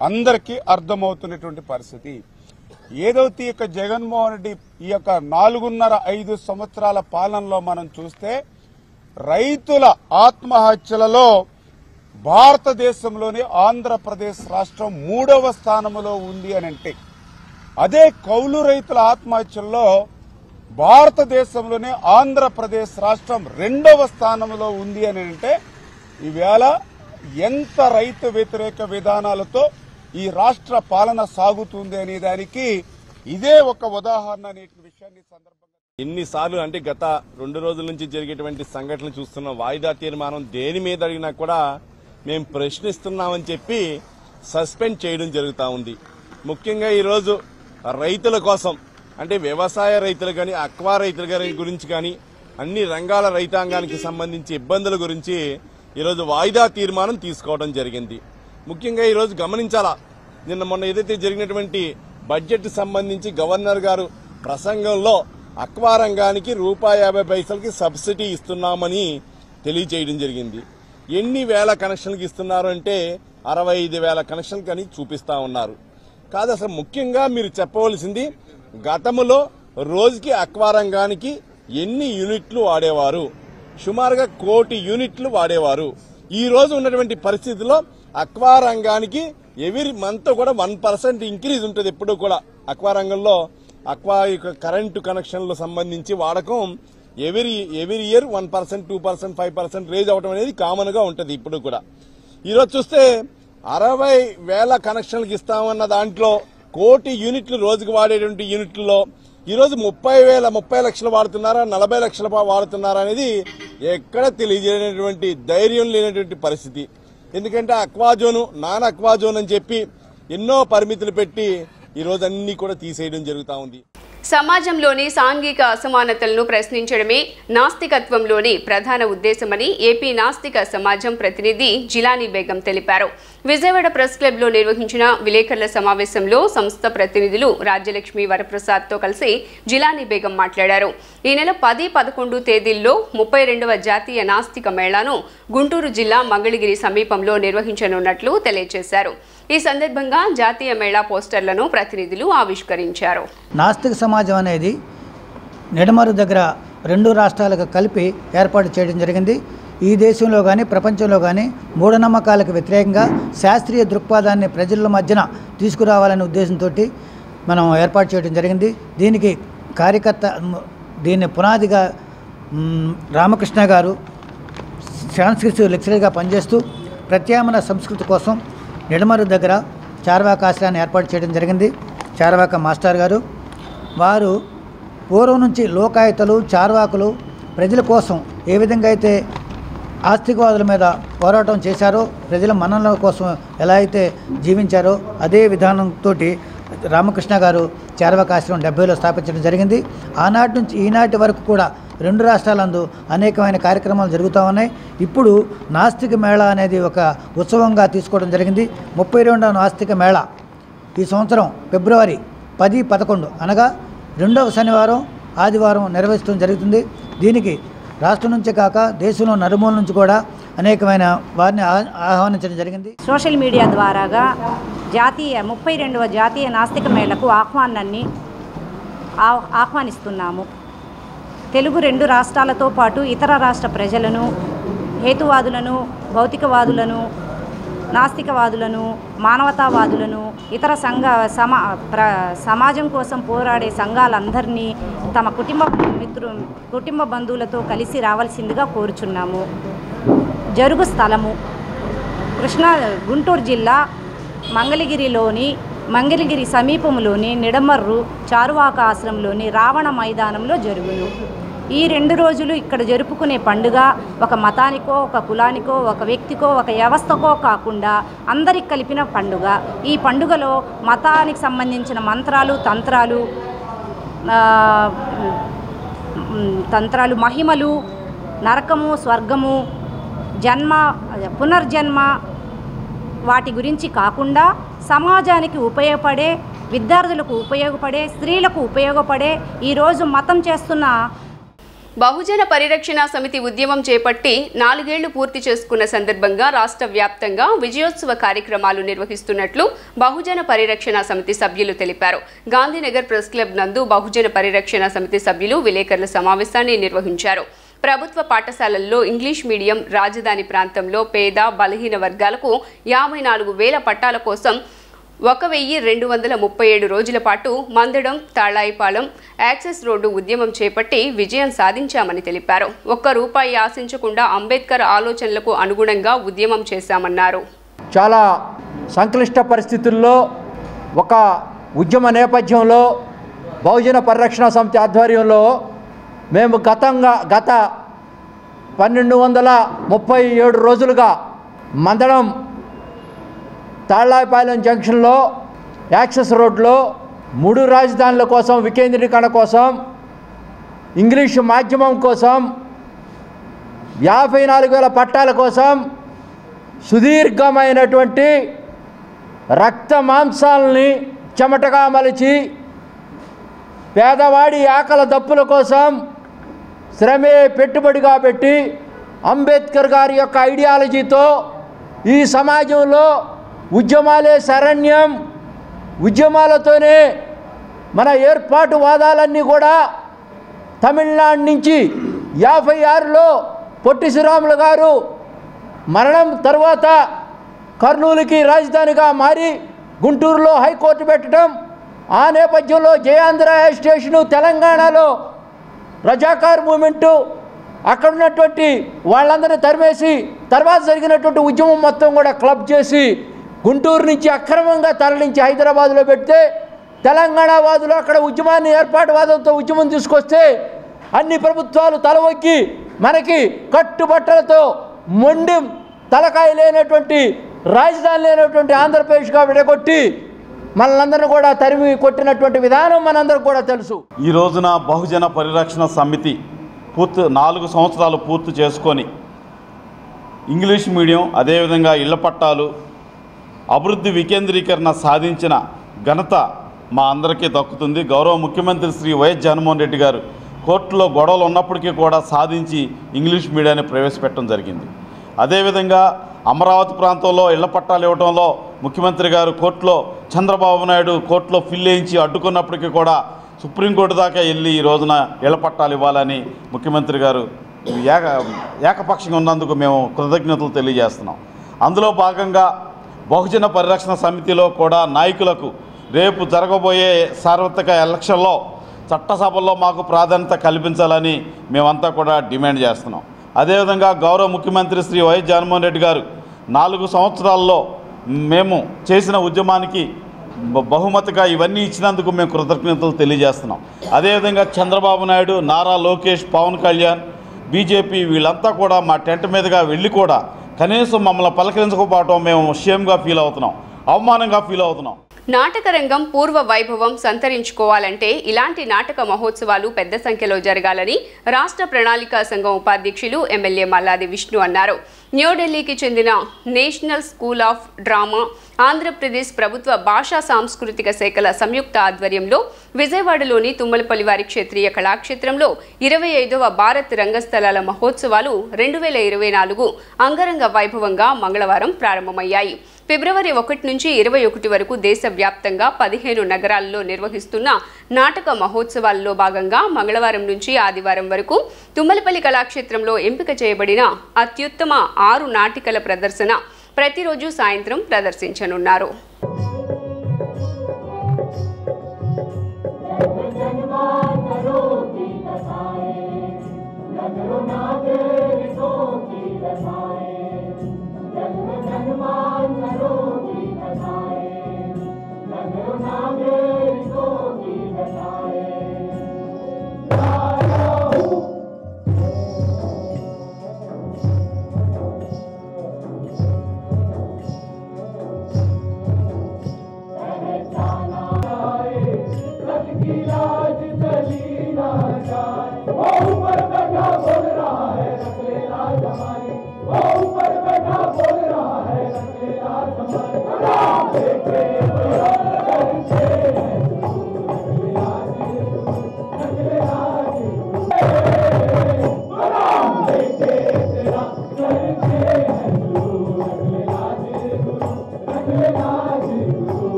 అందరికీ అర్థమవుతున్నటువంటి పరిస్థితి. ఏదైతే ఈ యొక్క జగన్మోహన్ రెడ్డి ఈ యొక్క 4.5 సంవత్సరాల పాలనలో మనం చూస్తే రైతుల ఆత్మహత్యలలో భారతదేశంలోని ఆంధ్రప్రదేశ్ రాష్ట్రం 3వ స్థానంలో ఉంది అని అంటే, అదే కౌలు రైతుల ఆత్మహత్యల్లో భారతదేశంలోనే ఆంధ్రప్రదేశ్ రాష్ట్రం 2వ స్థానంలో ఉంది అని అంటే ఈవేళ ఎంత రైతు వ్యతిరేక విధానాలతో ఈ రాష్ట్ర పాలన సాగుతుంది అనే దానికి ఇదే ఒక ఉదాహరణ అనే విషయాన్ని సందర్భంగా ఎన్నిసార్లు అంటే గత 2 రోజుల నుంచి జరిగేటువంటి సంఘటనలు చూస్తున్నాం. వాయిదా తీర్మానం దేని మీద అడిగినా కూడా మేము ప్రశ్నిస్తున్నామని చెప్పి సస్పెండ్ చేయడం జరుగుతూ ఉంది. ముఖ్యంగా ఈరోజు రైతుల కోసం అంటే వ్యవసాయ రైతులు కానీ అక్వా రైతుల గురించి కానీ అన్ని రంగాల రైతాంగానికి సంబంధించి ఇబ్బందుల గురించి ఈరోజు వాయిదా తీర్మానం తీసుకోవడం జరిగింది. ముఖ్యంగా ఈరోజు గమనించాలా, మొన్న ఏదైతే జరిగినటువంటి బడ్జెట్ సంబంధించి గవర్నర్ గారు ప్రసంగంలో అక్వా రంగానికి ₹50 సబ్సిడీ ఇస్తున్నామని తెలియజేయడం జరిగింది. ఎన్ని వేల కనెక్షన్లకు ఇస్తున్నారు అంటే 65,000 కనెక్షన్లు అని చూపిస్తా ఉన్నారు. కాదు, అసలు ముఖ్యంగా మీరు చెప్పవలసింది గతంలో రోజుకి అక్వా రంగానికి ఎన్ని యూనిట్లు వాడేవారు? సుమారుగా 1 కోటి యూనిట్లు వాడేవారు. ఈ రోజు ఉన్నటువంటి పరిస్థితుల్లో అక్వా రంగానికి ఎవ్రీ మంత్ కూడా 1% ఇంక్రీజ్ ఉంటుంది. ఎప్పుడు కూడా అక్వా రంగంలో అక్వా కరెంటు కనెక్షన్లకు సంబంధించి వాడకం ఎవ్రీ ఇయర్ 1%, 2%, 5% రేజ్ అవడం అనేది కామన్ గా ఉంటుంది. ఇప్పుడు కూడా ఈరోజు చూస్తే 60,000 కనెక్షన్లకు ఇస్తామన్న దాంట్లో 1 కోటి యూనిట్లు రోజుకు వాడేటువంటి యూనిట్లలో ఈరోజు 30 లక్షలు వాడుతున్నారా, 40 లక్షలు వాడుతున్నారా అనేది ఎక్కడ తెలియజేయనటువంటి ధైర్యం లేనటువంటి పరిస్థితి. ఎందుకంటే అక్వాజోను, నాన్ అక్వాజోన్ అని చెప్పి ఎన్నో పరిమితులు పెట్టి ఈరోజు అన్ని కూడా తీసేయడం జరుగుతూ ఉంది. సమాజంలోని సాంఘిక అసమానతలను ప్రశ్నించడమే నాస్తికత్వంలోని ప్రధాన ఉద్దేశమని ఏపీ నాస్తిక సమాజం ప్రతినిధి జిలానీ బేగం తెలిపారు. విజయవాడ ప్రెస్ క్లబ్లో నిర్వహించిన విలేకరుల సమావేశంలో సంస్థ ప్రతినిధులు రాజ్యలక్ష్మి వరప్రసాద్తో కలిసి జిలానీ బేగం మాట్లాడారు. ఈ నెల 10, 11 తేదీల్లో 32వ జాతీయ నాస్తిక మేళాను గుంటూరు జిల్లా మంగళగిరి సమీపంలో నిర్వహించనున్నట్లు తెలియజేశారు. ఈ సందర్భంగా జాతీయ మేళా పోస్టర్లను ప్రతినిధులు ఆవిష్కరించారు. నాస్తిక సమాజం అనేది నిడమరు దగ్గర 2 రాష్ట్రాలకు కలిపి ఏర్పాటు చేయడం జరిగింది. ఈ దేశంలో కానీ ప్రపంచంలో కానీ మూఢనమ్మకాలకు వ్యతిరేకంగా శాస్త్రీయ దృక్పథాన్ని ప్రజల మధ్యన తీసుకురావాలనే ఉద్దేశంతో మనం ఏర్పాటు చేయడం జరిగింది. దీనికి దీన్ని పునాదిగా రామకృష్ణ గారు సాంస్కృతిక లెక్చరర్గా పనిచేస్తూ ప్రత్యామ్నాయ సంస్కృతి కోసం నిడమరు దగ్గర చార్వాక ఆశ్రయాన్ని ఏర్పాటు చేయడం జరిగింది. చార్వాక మాస్టర్ గారు వారు పూర్వం నుంచి లోకాయుతలు, చార్వాకులు ప్రజల కోసం ఏ విధంగా అయితే ఆస్తికవాదుల మీద పోరాటం చేశారో, ప్రజల మన్ననల కోసం ఎలా అయితే జీవించారో అదే విధానంతో రామకృష్ణ గారు చార్వాక ఆశ్రమం 70లో స్థాపించడం జరిగింది. ఆనాటి నుంచి ఈనాటి వరకు కూడా 2 రాష్ట్రాలందు అనేకమైన కార్యక్రమాలు జరుగుతూ ఉన్నాయి. ఇప్పుడు నాస్తిక మేళా అనేది ఒక ఉత్సవంగా తీసుకోవడం జరిగింది. 32వ నాస్తిక మేళా ఈ సంవత్సరం ఫిబ్రవరి 10, 11 అనగా 2వ శనివారం, ఆదివారం నిర్వహించడం జరుగుతుంది. దీనికి రాష్ట్రం నుంచే కాక దేశంలో నలుమూల నుంచి కూడా అనేకమైన వారిని ఆహ్వానించడం జరిగింది. సోషల్ మీడియా ద్వారాగా 32వ జాతీయ నాస్తిక మేళకు ఆహ్వానిస్తున్నాము. తెలుగు 2 రాష్ట్రాలతో పాటు ఇతర రాష్ట్ర ప్రజలను, హేతువాదులను, భౌతికవాదులను, నాస్తికవాదులను, మానవతావాదులను, ఇతర సమాజం కోసం పోరాడే సంఘాలందరినీ తమ కుటుంబ బంధువులతో కలిసి రావాల్సిందిగా కోరుచున్నాము. జరుగు స్థలము గుంటూరు జిల్లా మంగళగిరి సమీపంలోని నిడమర్రు చారువాక ఆశ్రమంలోని రావణ మైదానంలో జరుగును. ఈ 2 రోజులు ఇక్కడ జరుపుకునే పండుగ ఒక మతానికో, ఒక కులానికో, ఒక వ్యక్తికో, ఒక వ్యవస్థకో కాకుండా అందరికి కలిపిన పండుగ. ఈ పండుగలో మతానికి సంబంధించిన మంత్రాలు, తంత్రాలు, మహిమలు, నరకము, స్వర్గము, పునర్జన్మ వాటి గురించి కాకుండా సమాజానికి ఉపయోగపడే, విద్యార్థులకు ఉపయోగపడే, స్త్రీలకు ఉపయోగపడే ఈరోజు మతం చేస్తున్న బహుజన పరిరక్షణ సమితి ఉద్యమం చేపట్టి 4 ఏళ్లు పూర్తి చేసుకున్న సందర్భంగా రాష్ట్ర వ్యాప్తంగా విజయోత్సవ కార్యక్రమాలు నిర్వహిస్తున్నట్లు బహుజన పరిరక్షణ సమితి సభ్యులు తెలిపారు. గాంధీనగర్ ప్రెస్ క్లబ్ నందు బహుజన పరిరక్షణ సమితి సభ్యులు విలేకరుల సమావేశాన్ని నిర్వహించారు. ప్రభుత్వ పాఠశాలల్లో ఇంగ్లీష్ మీడియం, రాజధాని ప్రాంతంలో పేద, బలహీన వర్గాలకు 54,000 పట్టాల కోసం 1237 రోజుల పాటు మందడం తాళాయిపాలెం యాక్సెస్ రోడ్డు ఉద్యమం చేపట్టి విజయం సాధించామని తెలిపారు. ఒక్క రూపాయి ఆశించకుండా అంబేద్కర్ ఆలోచనలకు అనుగుణంగా ఉద్యమం చేశామన్నారు. చాలా సంక్లిష్ట పరిస్థితుల్లో ఒక ఉద్యమ నేపథ్యంలో బహుజన పరిరక్షణ సమితి ఆధ్వర్యంలో మేము గత 1237 రోజులుగా మందడం తాళ్లాయిపాలెం జంక్షన్లో యాక్సెస్ రోడ్లో 3 రాజధానుల కోసం వికేంద్రీకరణ కోసం ఇంగ్లీషు మాధ్యమం కోసం 54,000 పట్టాల కోసం సుదీర్ఘమైనటువంటి రక్త మాంసాలని చెమటగా మలిచి పేదవాడి ఆకలి దప్పుల కోసం శ్రమే పెట్టుబడిగా పెట్టి అంబేద్కర్ గారి యొక్క ఐడియాలజీతో ఈ సమాజంలో ఉద్యమాలే శరణ్యం, ఉద్యమాలతోనే మన ఏర్పాటు వాదాలన్నీ కూడా తమిళనాడు నుంచి 56లో పొట్టి శ్రీరాములు గారు మరణం తర్వాత కర్నూలుకి రాజధానిగా మారి గుంటూరులో హైకోర్టు పెట్టడం, ఆ నేపథ్యంలో జయాంధ్ర స్టేషను తెలంగాణలో రజాకార్ మూమెంటు అక్కడ ఉన్నటువంటి వాళ్ళందరినీ తరిమేసి తర్వాత జరిగినటువంటి ఉద్యమం మొత్తం కూడా క్లబ్ చేసి గుంటూరు నుంచి అక్రమంగా తరలించి హైదరాబాద్లో పెడితే తెలంగాణ వాదులు అక్కడ ఉద్యమాన్ని ఏర్పాటువాదంతో ఉద్యమం తీసుకొస్తే అన్ని ప్రభుత్వాలు తలవొక్కి మనకి కట్టుబట్టలతో మొండి తలకాయ లేనటువంటి రాజధాని లేనటువంటి ఆంధ్రప్రదేశ్గా విడగొట్టి మనలందరినీ కూడా తరిమి కొట్టినటువంటి విధానం మనందరికి కూడా తెలుసు. ఈ రోజున బహుజన పరిరక్షణ సమితి 4 సంవత్సరాలు పూర్తి చేసుకొని ఇంగ్లీష్ మీడియం అదేవిధంగా ఇళ్ల పట్టాలు అభివృద్ధి వికేంద్రీకరణ సాధించిన ఘనత మా అందరికీ దక్కుతుంది. గౌరవ ముఖ్యమంత్రి శ్రీ వైఎస్ జగన్మోహన్ రెడ్డి గారు కోర్టులో గొడవలు ఉన్నప్పటికీ కూడా సాధించి ఇంగ్లీష్ మీడియాన్ని ప్రవేశపెట్టడం జరిగింది. అదేవిధంగా అమరావతి ప్రాంతంలో ఇళ్ల పట్టాలు ఇవ్వడంలో ముఖ్యమంత్రి గారు కోర్టులో చంద్రబాబు నాయుడు కోర్టులో ఫిల్ వేయించి అడ్డుకున్నప్పటికీ కూడా సుప్రీంకోర్టు దాకా వెళ్ళి ఈ రోజున ఇళ్ల పట్టాలు ఇవ్వాలని ముఖ్యమంత్రి గారు ఏకపక్షంగా ఉన్నందుకు మేము కృతజ్ఞతలు తెలియజేస్తున్నాం. అందులో భాగంగా బహుజన పరిరక్షణ సమితిలో కూడా నాయకులకు రేపు జరగబోయే సార్వత్రిక ఎలక్షన్లో చట్టసభల్లో మాకు ప్రాధాన్యత కల్పించాలని మేమంతా కూడా డిమాండ్ చేస్తున్నాం. అదేవిధంగా గౌరవ ముఖ్యమంత్రి శ్రీ వైఎస్ జగన్మోహన్ రెడ్డి గారు 4 సంవత్సరాల్లో మేము చేసిన ఉద్యమానికి బహుమతిగా ఇవన్నీ ఇచ్చినందుకు మేము కృతజ్ఞతలు తెలియజేస్తున్నాం. అదేవిధంగా చంద్రబాబు నాయుడు, నారా లోకేష్, పవన్ కళ్యాణ్, బీజేపీ వీళ్ళంతా కూడా మా టెంట్ మీదుగా వెళ్ళి కూడా కనీసం మమ్మల్ని పలకరించకపోవటం మేము షేమ్గా ఫీల్ అవుతున్నాం, అవమానంగా ఫీల్ అవుతున్నాం. నాటక రంగం పూర్వ వైభవం సంతరించుకోవాలంటే ఇలాంటి నాటక మహోత్సవాలు పెద్ద సంఖ్యలో జరగాలని రాష్ట్ర ప్రణాళికా సంఘం ఉపాధ్యక్షులు ఎమ్మెల్యే మల్లాది విష్ణు అన్నారు. న్యూఢిల్లీకి చెందిన national school of drama, Andhra Pradesh ప్రభుత్వ భాషా సాంస్కృతిక శాఖల సంయుక్త ఆధ్వర్యంలో విజయవాడలోని తుమ్మలపల్లి వారి క్షేత్రీయ కళాక్షేత్రంలో 25వ భారత్ రంగస్థలాల మహోత్సవాలు 2024 అంగరంగ వైభవంగా మంగళవారం ప్రారంభమయ్యాయి. ఫిబ్రవరి 1 నుంచి 21 వరకు దేశవ్యాప్తంగా 15 నగరాల్లో నిర్వహిస్తున్న నాటక మహోత్సవాల్లో భాగంగా మంగళవారం నుంచి ఆదివారం వరకు తుమ్మలపల్లి కళాక్షేత్రంలో ఎంపిక చేయబడిన అత్యుత్తమ 6 నాటికల ప్రదర్శన ప్రతిరోజు సాయంత్రం ప్రదర్శించనున్నారు.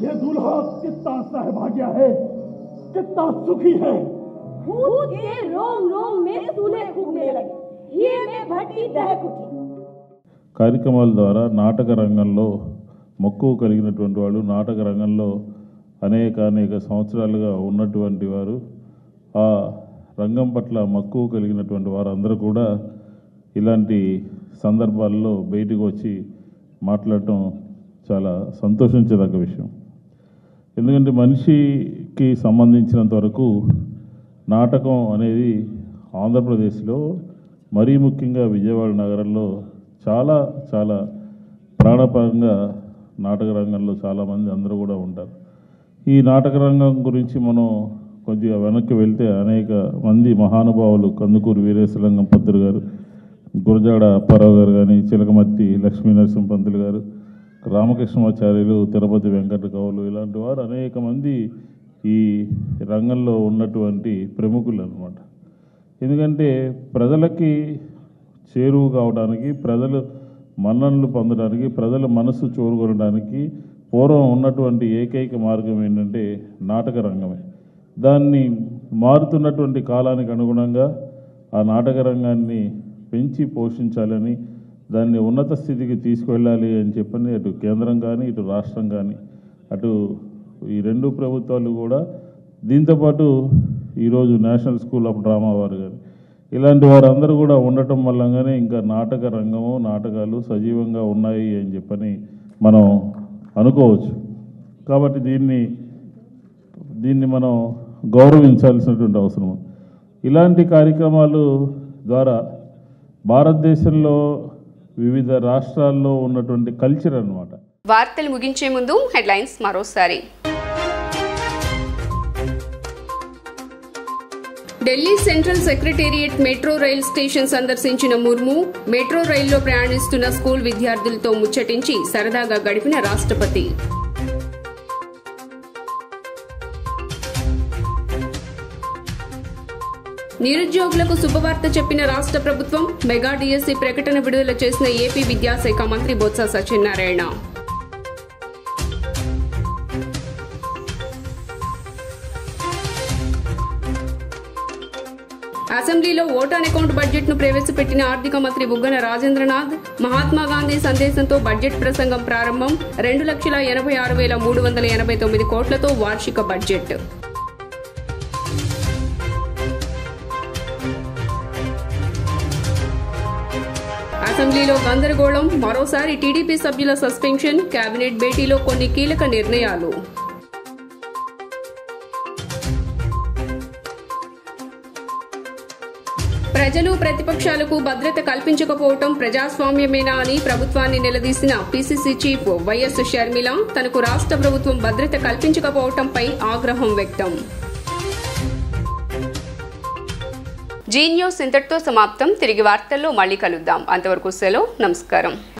ये दूल्हा कितना सहभाग्य है, कितना सुखी है। भूत के रोम रोम में सूले फूकने लगे, ये में भट्टी दहक उठी। కార్యక్రమాల ద్వారా నాటక రంగంలో మక్కువ కలిగినటువంటి వాళ్ళు, నాటక రంగంలో అనేక సంవత్సరాలుగా ఉన్నటువంటి వారు, ఆ రంగం పట్ల మక్కువ కలిగినటువంటి వారందరూ కూడా ఇలాంటి సందర్భాల్లో బయటకు వచ్చి మాట్లాడటం చాలా సంతోషించదగ్గ విషయం. ఎందుకంటే మనిషికి సంబంధించినంత వరకు నాటకం అనేది ఆంధ్రప్రదేశ్లో మరీ ముఖ్యంగా విజయవాడ నగరంలో చాలా చాలా ప్రాణపరంగా నాటక రంగంలో చాలామంది అందరూ కూడా ఉంటారు. ఈ నాటక రంగం గురించి మనం కొద్దిగా వెనక్కి వెళ్తే అనేక మంది మహానుభావులు, కందుకూరు వీరేశలింగం పంతులు గారు, గురజాడ అప్పారావు గారు కానీ, చిలకమర్తి లక్ష్మీ నరసింహ పంతులు గారు, రామకృష్ణమాచార్యులు, తిరుపతి వెంకట కవులు, ఇలాంటి వారు అనేక మంది ఈ రంగంలో ఉన్నటువంటి ప్రముఖులు అన్నమాట. ఎందుకంటే ప్రజలకి చేరువు కావడానికి, ప్రజలు మన్ననలు పొందడానికి, ప్రజల మనసు చూరుకొనడానికి పూర్వం ఉన్నటువంటి ఏకైక మార్గం ఏంటంటే నాటక రంగమే. దాన్ని మారుతున్నటువంటి కాలానికి అనుగుణంగా ఆ నాటక రంగాన్ని పెంచి పోషించాలని, దాన్ని ఉన్నత స్థితికి తీసుకువెళ్ళాలి అని చెప్పని అటు కేంద్రం కానీ, ఇటు రాష్ట్రం కానీ, అటు ఈ రెండు ప్రభుత్వాలు కూడా, దీంతోపాటు ఈరోజు నేషనల్ స్కూల్ ఆఫ్ డ్రామా వారు కానీ, ఇలాంటి వారందరూ కూడా ఉండటం వల్లనే ఇంకా నాటక రంగము, నాటకాలు సజీవంగా ఉన్నాయి అని చెప్పని మనం అనుకోవచ్చు. కాబట్టి దీన్ని మనం గౌరవించాల్సినటువంటి అవసరం. ఇలాంటి కార్యక్రమాలు ద్వారా భారతదేశంలో వివిధ రాష్ట్రాల్లో ఉన్నటువంటి కల్చర్ అన్నమాట. వార్తలు ముగించే ముందు హెడ్లైన్స్ మరోసారి. Delhi central secretariat metro rail station సందర్శించిన ముర్ము, మెట్రో రైల్లో ప్రయాణిస్తున్న స్కూల్ విద్యార్థులతో ముచ్చటించి సరదాగా గడిపిన రాష్ట్రపతి. నిరుద్యోగులకు శుభవార్త చెప్పిన రాష్ట్ర ప్రభుత్వం, మెగా డిఎస్సి ప్రకటన విడుదల చేసిన ఏపీ విద్యాశాఖ మంత్రి బొత్స సత్యనారాయణ. అసెంబ్లీలో ఓట్ ఆన్ అకౌంట్ బడ్జెట్ ను ప్రవేశపెట్టిన ఆర్థిక మంత్రి బుగ్గన రాజేంద్రనాథ్. మహాత్మాగాంధీ సందేశంతో బడ్జెట్ ప్రసంగం ప్రారంభం. 2,86,389 కోట్లతో వార్షిక బడ్జెట్. అసెంబ్లీలో గందరగోళం, మరోసారి టీడీపీ సభ్యుల సస్పెన్షన్. కేబినెట్ భేటీలో కొన్ని కీలక నిర్ణయాలు. ప్రజలు ప్రతిపక్షాలకు భద్రత కల్పించకపోవడం ప్రజాస్వామ్యమేనా అని ప్రభుత్వాన్ని నిలదీసిన పీసీసీ చీఫ్ వైఎస్ షర్మిల. తనకు రాష్ట్ర ప్రభుత్వం భద్రత కల్పించకపోవడంపై ఆగ్రహం వ్యక్తం. జీ న్యూస్ ఇంతటితో సమాప్తం. తిరిగి వార్తల్లో మళ్ళీ కలుద్దాం. అంతవరకు సెలవు. నమస్కారం.